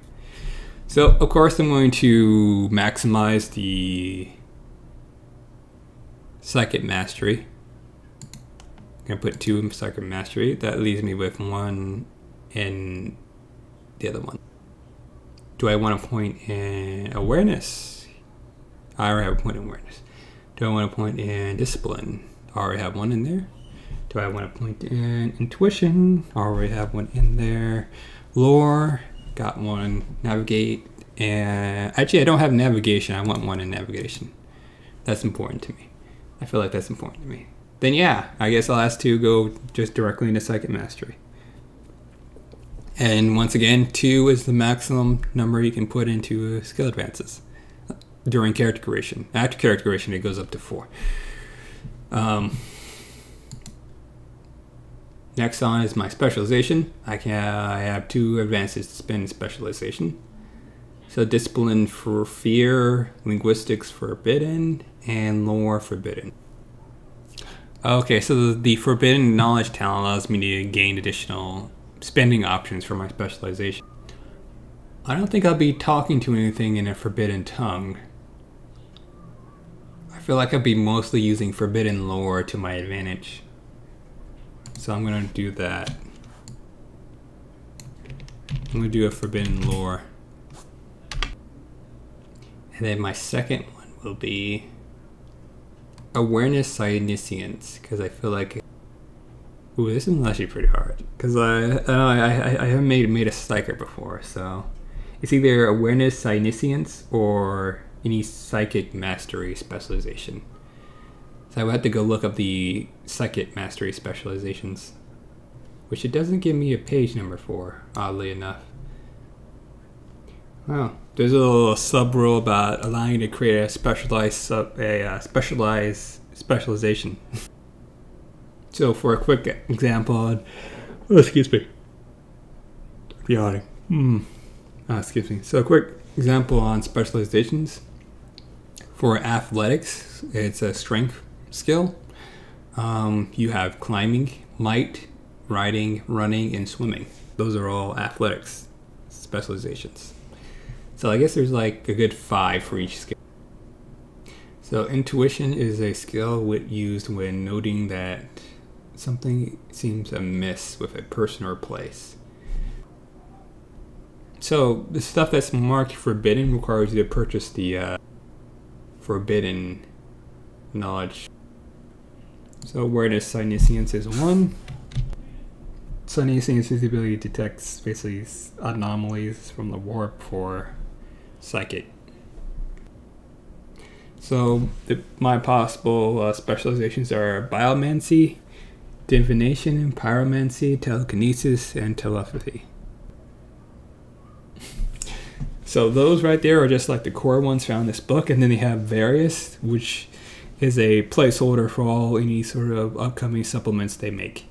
So of course I'm going to maximize the psychic mastery. I'm gonna put 2 in psychic mastery. That leaves me with 1 in the other one. Do I want a point in awareness? I already have a point in awareness. Do I want a point in discipline? I already have 1 in there. Do I want a point in intuition? I already have 1 in there. Lore, got 1. Navigate, and actually I don't have navigation. I want 1 in navigation. That's important to me. I feel like that's important to me. Then yeah, I guess I'll ask to go just directly into psychic mastery. And once again, 2 is the maximum number you can put into skill advances during character creation. After character creation, it goes up to 4. Next on is my specialization. I have 2 advances to spend in specialization. So discipline for fear, linguistics forbidden, and lore forbidden. Okay, so the forbidden knowledge talent allows me to gain additional spending options for my specialization. I don't think I'll be talking to anything in a forbidden tongue. I feel like I'll be mostly using forbidden lore to my advantage. So I'm gonna do that. I'm gonna do a forbidden lore. And then my second one will be awareness omniscience, because I feel like, ooh, this is actually pretty hard, because I haven't made a psyker before, so it's either awareness omniscience or any psychic mastery specialization. So I would have to go look up the psychic mastery specializations, which it doesn't give me a page number for, oddly enough. Oh, there's a little sub rule about allowing you to create a specialized specialization. So for a quick example, oh, excuse me, yawning. Excuse me. So a quick example on specializations. For athletics, it's a strength skill. You have climbing, might, riding, running, and swimming. Those are all athletics specializations. So I guess there's like a good 5 for each skill. So intuition is a skill used when noting that something seems amiss with a person or place. So the stuff that's marked forbidden requires you to purchase the forbidden knowledge. So awareness omniscience is 1. So omniscience is the ability to detect basically anomalies from the warp for psychic. So my possible specializations are biomancy, divination, pyromancy, telekinesis, and telepathy. So those right there are just like the core ones found in this book, and then they have various, which is a placeholder for all any sort of upcoming supplements they make,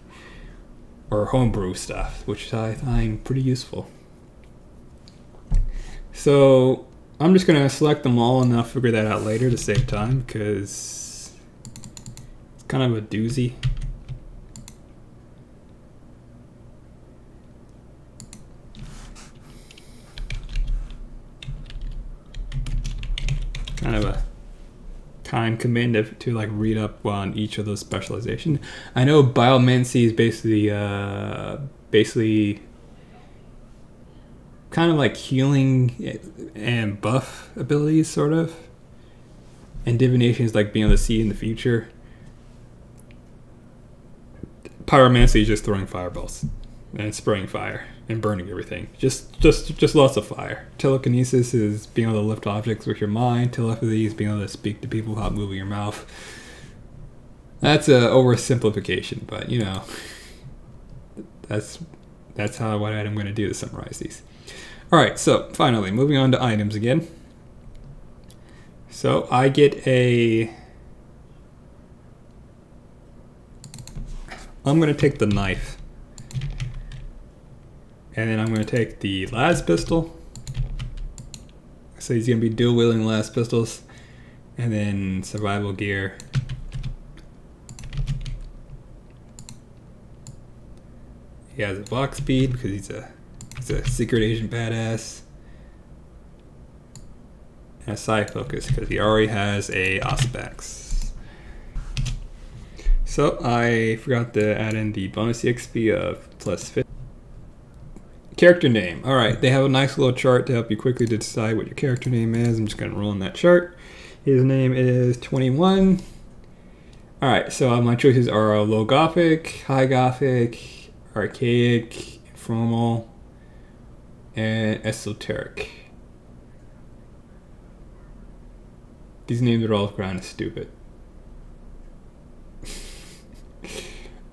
or homebrew stuff, which I find pretty useful. So I'm just gonna select them all, and I'll figure that out later to save time, because it's kind of a doozy. Kind of a time commitment to like read up on each of those specializations. I know biomancy is basically kind of like healing and buff abilities, sort of. And divination is like being able to see in the future. Pyromancy is just throwing fireballs and spraying fire and burning everything. Just lots of fire. Telekinesis is being able to lift objects with your mind. Telepathy is being able to speak to people without moving your mouth. That's a oversimplification, but you know, that's what I'm going to do to summarize these. All right, so finally moving on to items again. So I get I'm going to take the knife. And then I'm going to take the las pistol. So he's going to be dual wielding las pistols. And then survival gear. He has a block speed because he's a secret agent badass. And a side focus because he already has a Auspex. So I forgot to add in the bonus XP of plus 50. Character name. Alright, they have a nice little chart to help you quickly to decide what your character name is. I'm just going to roll in that chart. His name is 21. Alright, so my choices are low gothic, high gothic, archaic, informal, and esoteric. These names are all kind of stupid.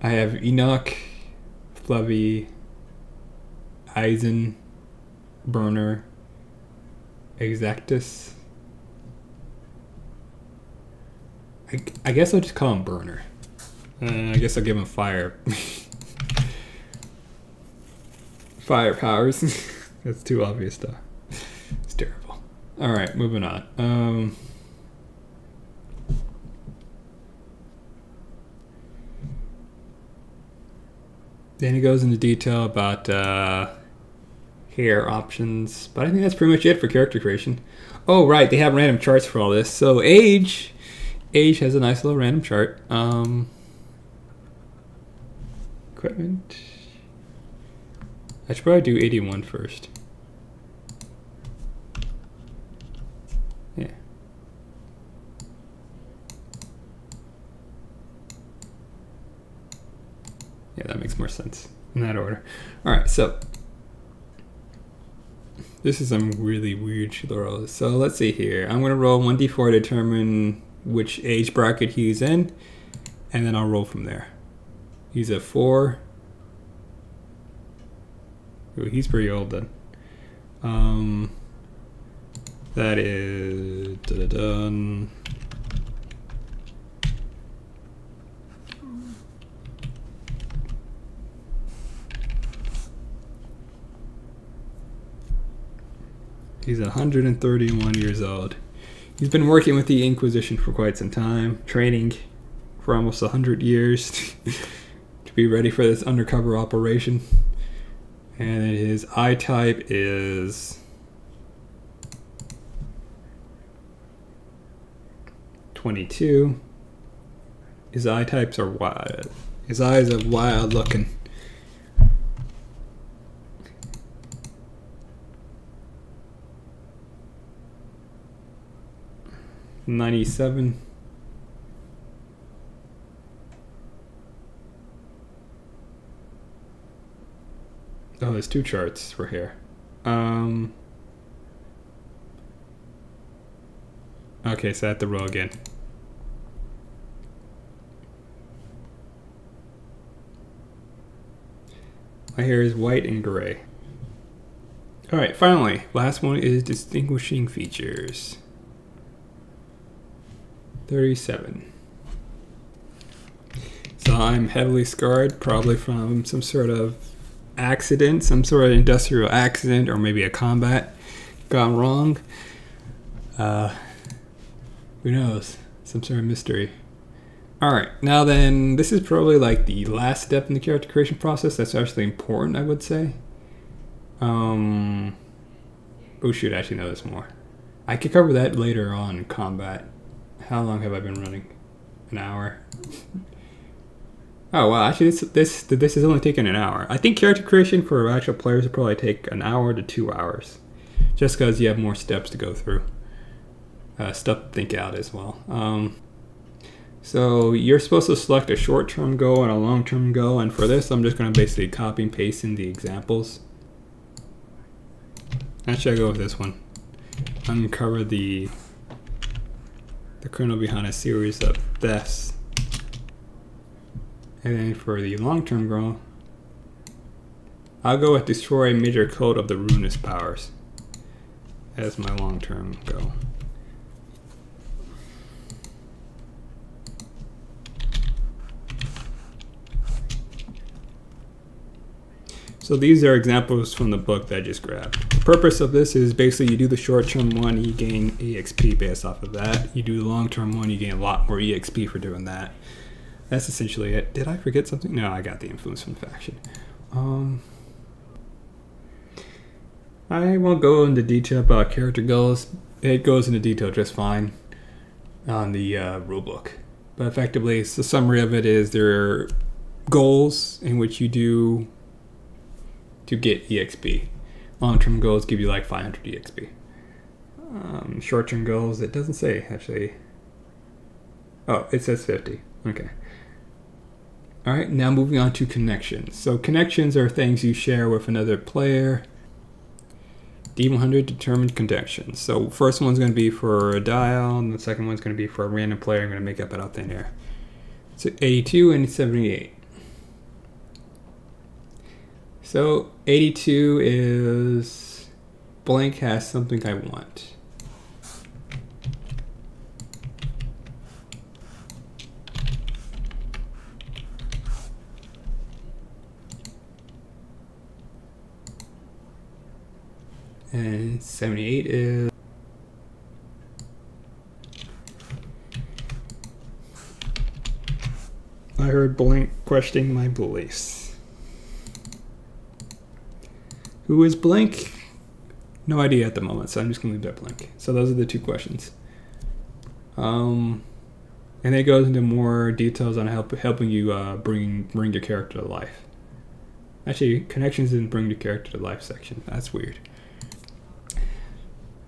I have Enoch, Fluffy, Eisen, Burner, Exactus. I guess I'll just call him Burner. I guess I'll give him fire. Fire powers. That's too obvious stuff. It's terrible. Alright, moving on. Then he goes into detail about hair options, but I think that's pretty much it for character creation. Oh, right, they have random charts for all this. So age has a nice little random chart. Equipment. I should probably do 81 first. Yeah. Yeah, that makes more sense in that order. All right, so this is some really weird rolls. So let's see here. I'm gonna roll 1d4 to determine which age bracket he's in, and then I'll roll from there. He's a 4. Ooh, he's pretty old then. That is done. He's 131 years old. He's been working with the Inquisition for quite some time, training for almost 100 years to be ready for this undercover operation. And his eye type is 22. His eye types are wild. His eyes are wild looking. $97. Oh, there's 2 charts for hair. Okay, so I have to roll again. My hair is white and gray. Alright, finally, last one is distinguishing features. 37. So I'm heavily scarred, probably from some sort of accident, some sort of industrial accident, or maybe a combat gone wrong. Who knows? Some sort of mystery. Alright, now then, this is probably like the last step in the character creation process that's actually important, I would say. Oh shoot, I actually know this more. I could cover that later on in combat. How long have I been running? An hour? Oh wow, actually this is only taking an hour. I think character creation for actual players would probably take an hour to 2 hours. Just because you have more steps to go through. stuff to think out as well. So you're supposed to select a short-term goal and a long-term goal, and for this I'm just going to basically copy and paste in the examples. Actually, I'll go with this one. Uncover the criminal behind a series of thefts. And then for the long-term goal, I'll go with destroy a major code of the ruinous powers as my long-term goal. So these are examples from the book that I just grabbed. The purpose of this is basically you do the short-term one, you gain EXP based off of that. You do the long-term one, you gain a lot more EXP for doing that. That's essentially it. Did I forget something? No, I got the influence from faction. I won't go into detail about character goals. It goes into detail just fine on the rulebook. But effectively, the summary of it is there are goals in which you do to get EXP. Long-term goals give you like 500 EXP. Short-term goals, it doesn't say actually. Oh, it says 50. Okay. All right, now moving on to connections. So connections are things you share with another player. D100 determined connections. So first one's going to be for a dial, and the second one's going to be for a random player. I'm going to make up out of thin air. So 82 and 78. So 82 is blank has something I want. And 78 is I heard blank questioning my beliefs. Who is blank? No idea at the moment, so I'm just gonna leave that blank. So those are the two questions. And it goes into more details on helping you bring your character to life. Actually, connections didn't bring the character to life section. That's weird.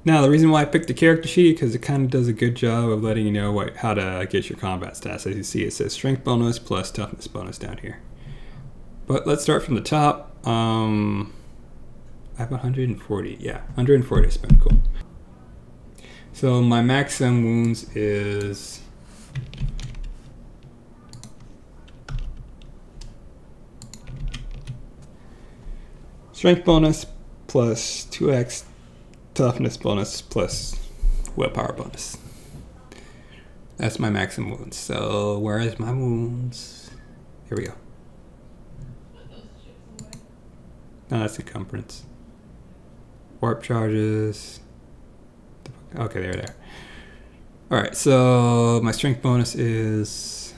Now, the reason why I picked the character sheet because it kind of does a good job of letting you know how to get your combat stats. As you see, it says strength bonus plus toughness bonus down here. But let's start from the top. I have 140. Yeah, 140 is been cool. So my maximum wounds is strength bonus plus 2x toughness bonus plus willpower bonus. That's my maximum wounds. So where is my wounds? Here we go. No, that's encumbrance. Warp charges. Okay, there. Alright, so my strength bonus is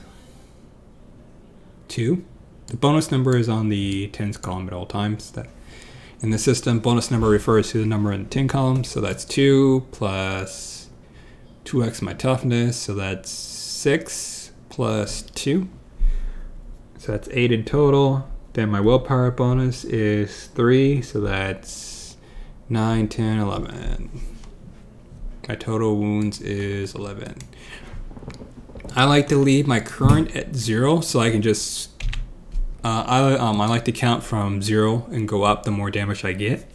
2. The bonus number is on the tens column at all times. That in the system, bonus number refers to the number in the 10 column, so that's 2 plus 2x my toughness, so that's 6 plus 2. So that's 8 in total. Then my willpower bonus is 3, so that's 9, 10, 11. My total wounds is 11. I like to leave my current at 0 so I can just I like to count from 0 and go up the more damage I get,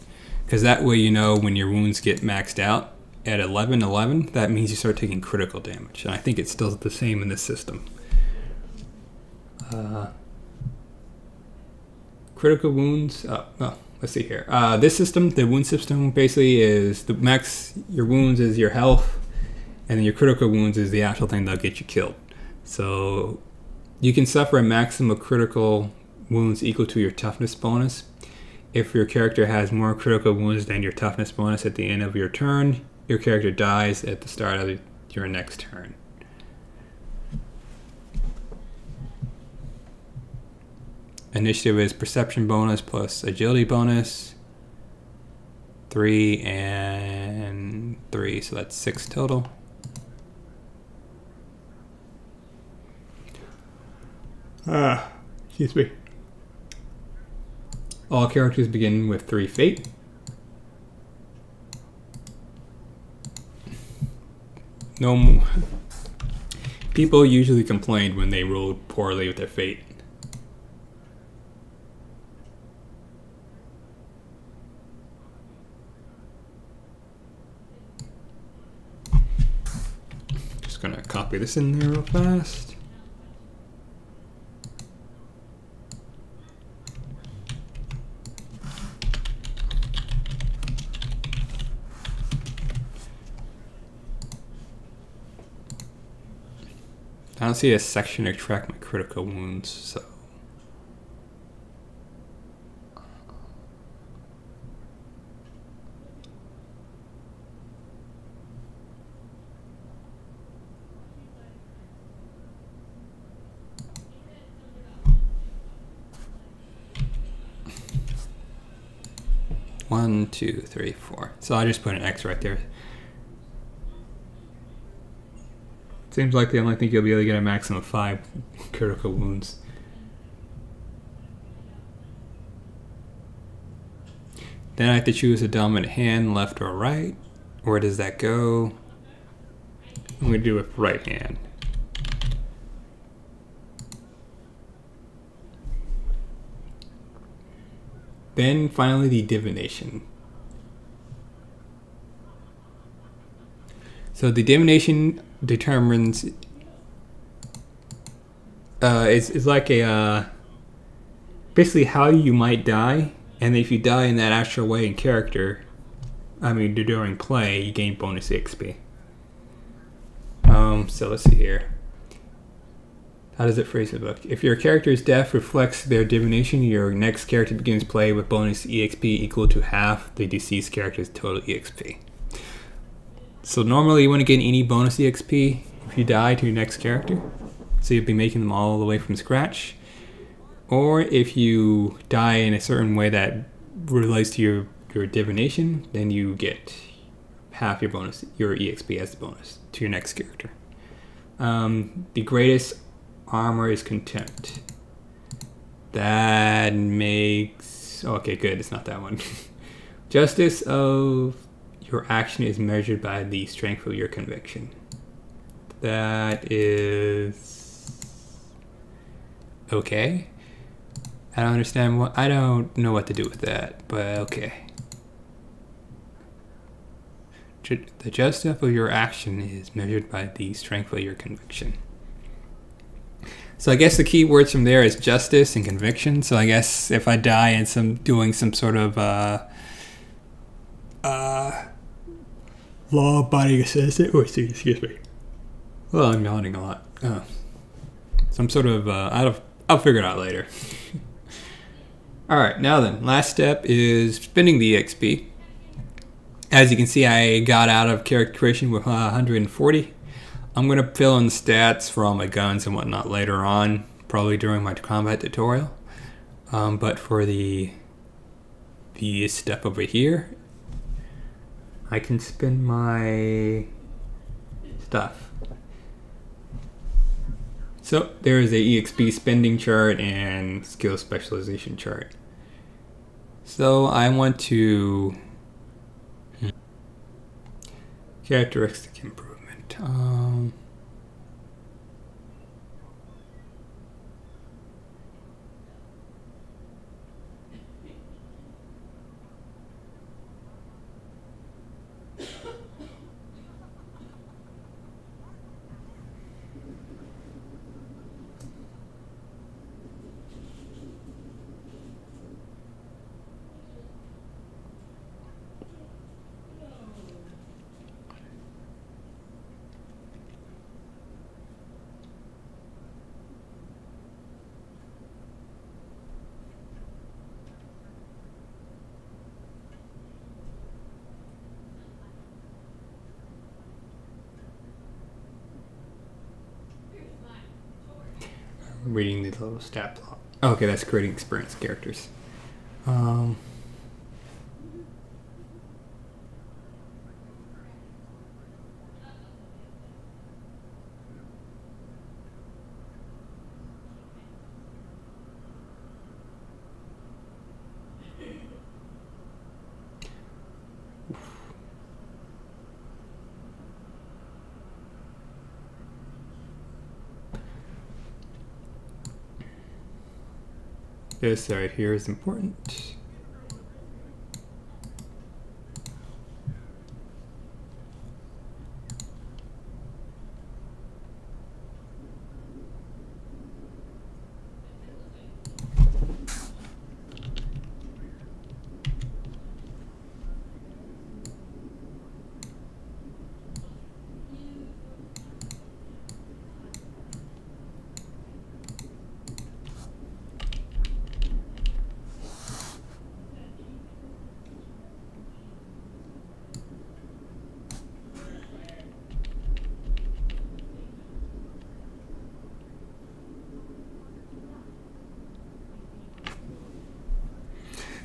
because that way you know when your wounds get maxed out at 11, that means you start taking critical damage, and I think it's still the same in this system. Critical wounds, let's see here. This system, the wound system, basically is the max your wounds is your health, and then your critical wounds is the actual thing that'll get you killed. So you can suffer a maximum of critical wounds equal to your toughness bonus. If your character has more critical wounds than your toughness bonus at the end of your turn, your character dies at the start of your next turn. Initiative is perception bonus plus agility bonus. 3 and 3, so that's 6 total. Excuse me. All characters begin with 3 fate. No more. People usually complained when they rolled poorly with their fate. Just gonna copy this in there real fast. I don't see a section to track my critical wounds, so. One, two, three, four. So I just put an X right there. Seems like the only thing you'll be able to get a maximum of 5 critical wounds. Then I have to choose a dominant hand, left or right. Where does that go? I'm going to do it with right hand. Then finally the divination. So the divination determines it's like a basically how you might die, and if you die in that actual way in character, I mean during play, you gain bonus XP. So let's see here. How does it phrase the book? If your character's death reflects their divination, your next character begins play with bonus EXP equal to half the deceased character's total EXP. So normally you wouldn't get any bonus EXP if you die to your next character. So you'd be making them all the way from scratch. Or if you die in a certain way that relates to your divination, then you get half your bonus, your EXP as the bonus to your next character. The greatest armor is contempt. That makes... okay, good. It's not that one. Justice of your action is measured by the strength of your conviction. That is... okay. I don't understand what... I don't know what to do with that, but okay. The justice of your action is measured by the strength of your conviction. So I guess the key words from there is justice and conviction. So I guess if I die and doing some sort of law-abiding citizen, or excuse me. Well, I'm yawning a lot. Some sort of I'll figure it out later. All right, now then, last step is spending the XP. As you can see, I got out of character creation with 140. I'm going to fill in the stats for all my guns and whatnot later on, probably during my combat tutorial. But for the step over here, I can spend my stuff. So there is a EXP spending chart and skill specialization chart. So I want to... characteristic improvement. Reading the little stat block. Oh, okay, that's creating experienced characters. This right here is important.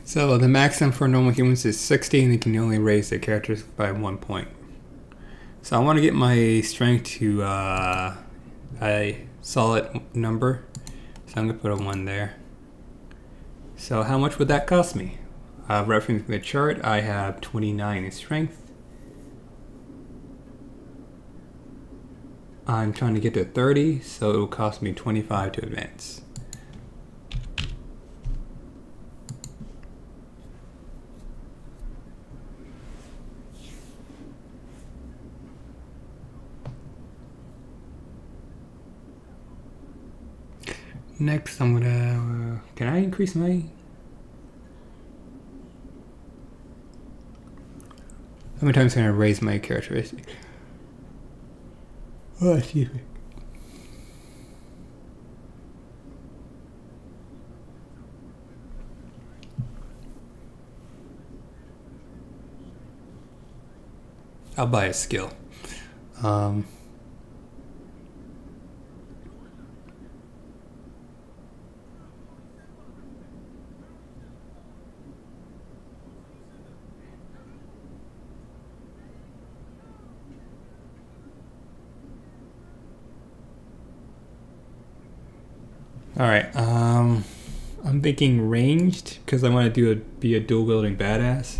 So the maximum for normal humans is 60, and they can only raise their characters by 1 point. So I want to get my strength to a solid number, so I'm going to put a 1 there. So how much would that cost me? Referencing the chart, I have 29 in strength. I'm trying to get to 30, so it will cost me 25 to advance. Next, I'm gonna, can I increase my? How many times can I raise my characteristic? Oh, excuse me. I'll buy a skill. Alright, I'm thinking ranged because I want to be a dual wielding badass.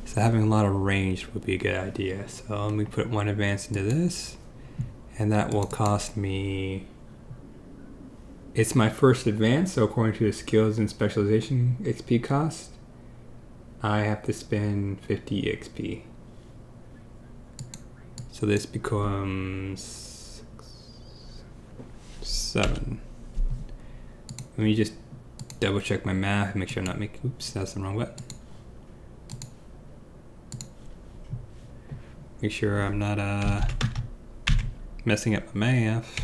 So having a lot of range would be a good idea. So let me put 1 advance into this, and that will cost me. It's my first advance, so according to the skills and specialization XP cost, I have to spend 50 XP. So this becomes 7. Let me just double check my math, make sure I'm not making, oops, that's the wrong button. Make sure I'm not messing up my math.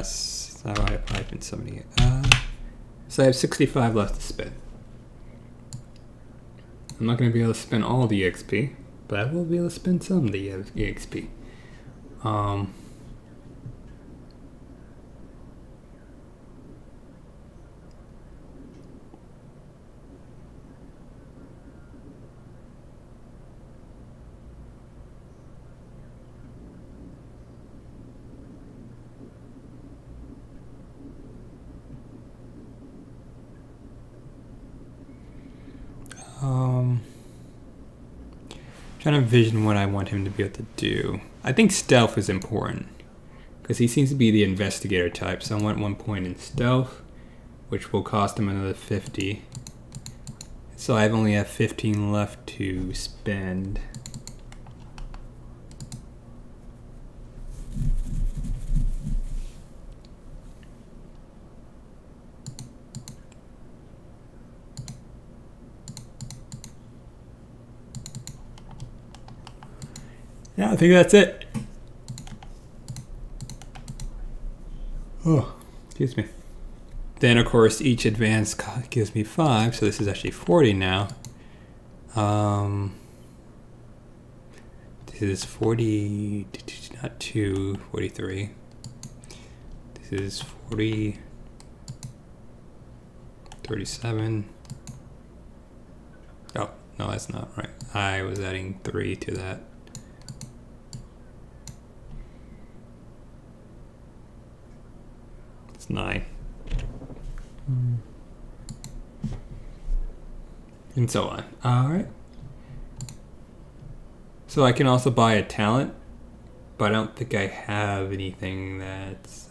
So I have 578. So I have 65 left to spend. I'm not going to be able to spend all the XP, but I will be able to spend some of the XP. Trying to envision what I want him to be able to do. I think stealth is important because he seems to be the investigator type, so I want 1 point in stealth, which will cost him another 50. So I only have 15 left to spend. Yeah, I think that's it. Oh, excuse me. Then, of course, each advance gives me 5, so this is actually 40 now. This is 40, not 2, 43. This is 40, 37. Oh, no, that's not right. I was adding 3 to that. It's 9. And so on. Alright. So I can also buy a talent, but I don't think I have anything that's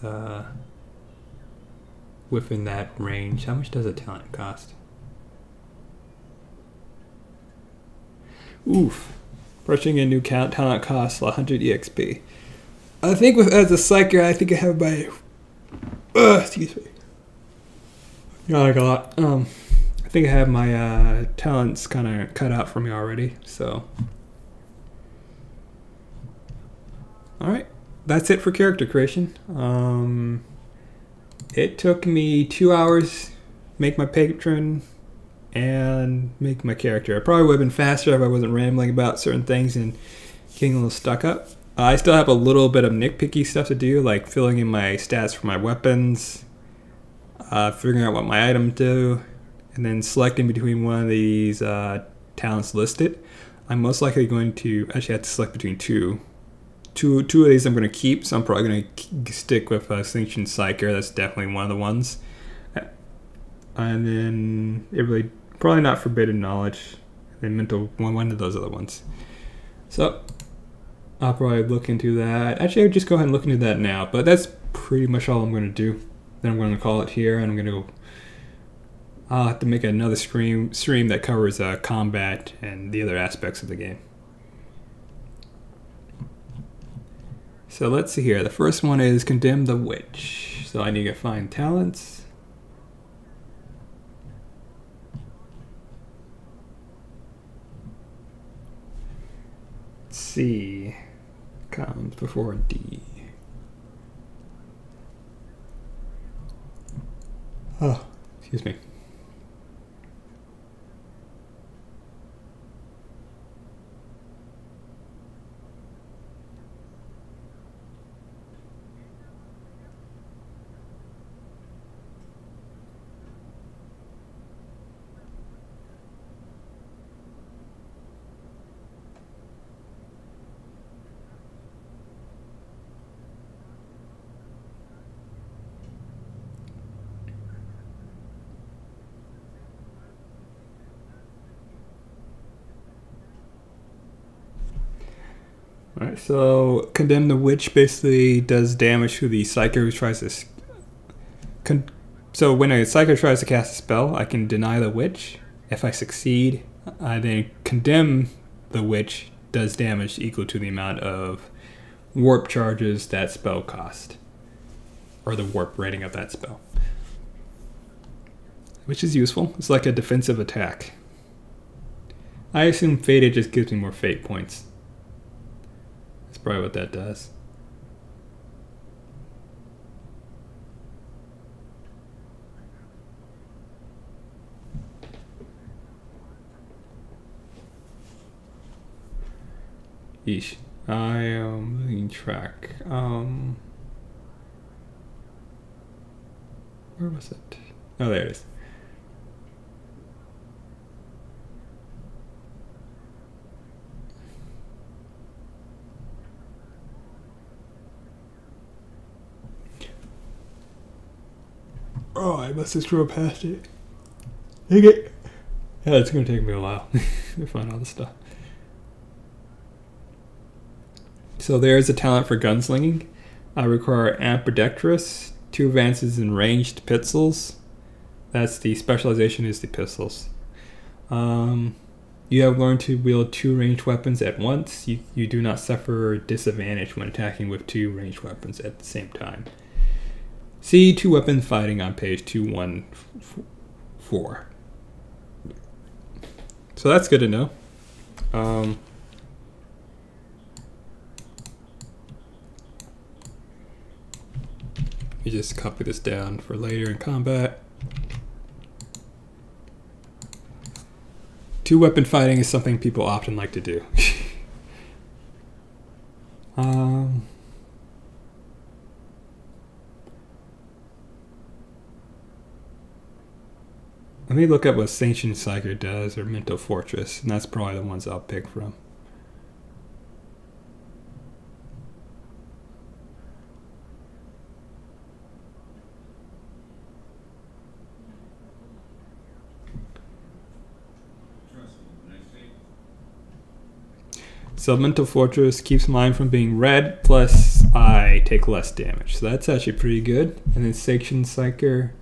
within that range. How much does a talent cost? Oof. Purchasing a new talent costs 100 EXP. I think as a psyker, I think I have my... excuse me. Like a lot. I think I have my talents kind of cut out for me already, so... Alright, that's it for character creation. It took me 2 hours make my patron and make my character. It probably would have been faster if I wasn't rambling about certain things and getting a little stuck up. I still have a little bit of nitpicky stuff to do, like filling in my stats for my weapons, figuring out what my items do, and then selecting between one of these talents listed. I'm most likely going to actually have to select between two. Two of these I'm going to keep, so I'm probably going to stick with Sanctioned Psyker. That's definitely one of the ones. And then it really probably not Forbidden Knowledge, and then Mental one of those other ones. So I'll probably look into that. Actually, I would just go ahead and look into that now. But that's pretty much all I'm going to do. Then I'm going to call it here, and I'm going to go. I'll have to make another stream that covers combat and the other aspects of the game. So let's see here. The first one is Condemn the Witch. So I need to find talents. C comes before D. Oh, excuse me. Alright, so Condemn the Witch basically does damage to the Psyker who tries to... So when a Psyker tries to cast a spell, I can deny the Witch. If I succeed, I then Condemn the Witch does damage equal to the amount of warp charges that spell cost. Or the warp rating of that spell. Which is useful. It's like a defensive attack. I assume Fated just gives me more fate points. Probably what that does. Yeesh. I am losing track. Where was it? Oh, there it is. Oh, I must have scrolled past it. Dang it. Yeah, it's going to take me a while to find all the stuff. So there's a talent for gunslinging. I require Ambidextrous, 2 advances in ranged pistols. That's the specialization is the pistols. You have learned to wield 2 ranged weapons at once. You do not suffer disadvantage when attacking with 2 ranged weapons at the same time. See 2 weapon fighting on page 214. So that's good to know. You just copy this down for later in combat. 2 weapon fighting is something people often like to do. Let me look up what Sanctioned Psyker does, or Mental Fortress, and that's probably the ones I'll pick from. So Mental Fortress keeps mine from being red, plus I take less damage. So that's actually pretty good. And then Sanctioned Psyker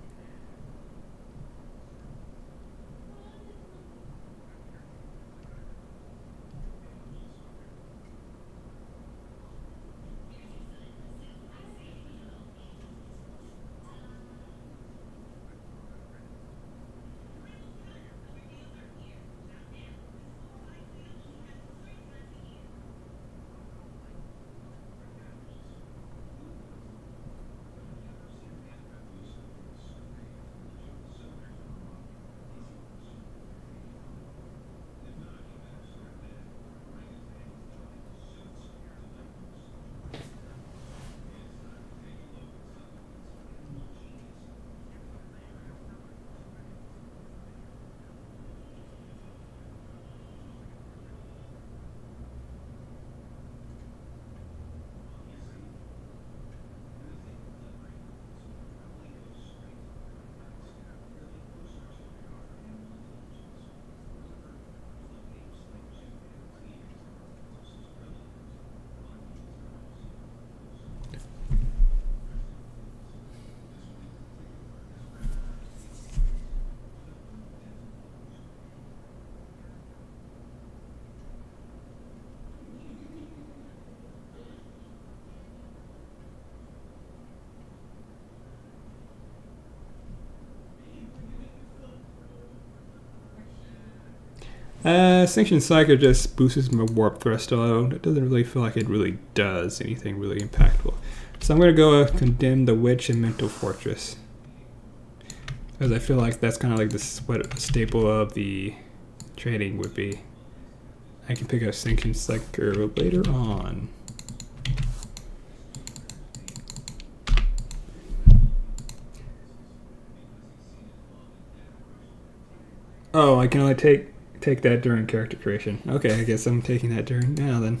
Sanction Psycho just boosts my warp thrust, although it doesn't really feel like it really does anything really impactful. So I'm going to go Condemn the Witch and Mental Fortress, because I feel like that's kind of like what staple of the training would be. I can pick up Sanction Psycho later on. Oh, I can only take that during character creation. Okay, I guess I'm taking that during now then.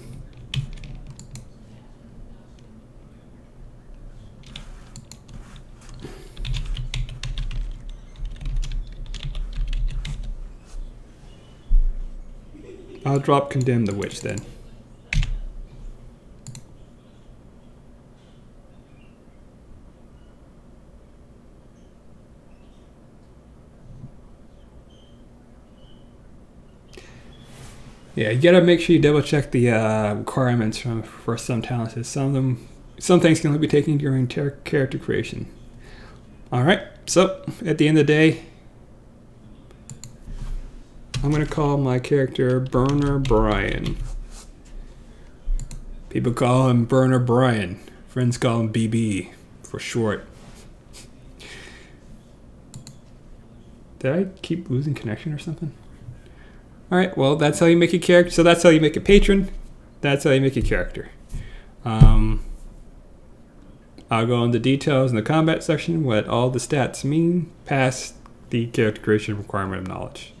I'll drop Condemn the Witch then. Yeah, you gotta make sure you double check the requirements for some talents. Some things can only be taken during character creation. Alright, so at the end of the day, I'm gonna call my character Burner Brian. People call him Burner Brian. Friends call him BB for short. Did I keep losing connection or something? Alright, well, that's how you make a character. So that's how you make a patron. That's how you make a character. I'll go into details in the combat section, what all the stats mean, past the character creation requirement of knowledge.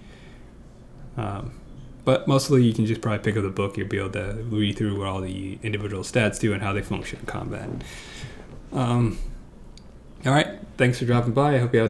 But mostly you can just probably pick up the book. You'll be able to read through what all the individual stats do and how they function in combat. Alright, thanks for dropping by. I hope you had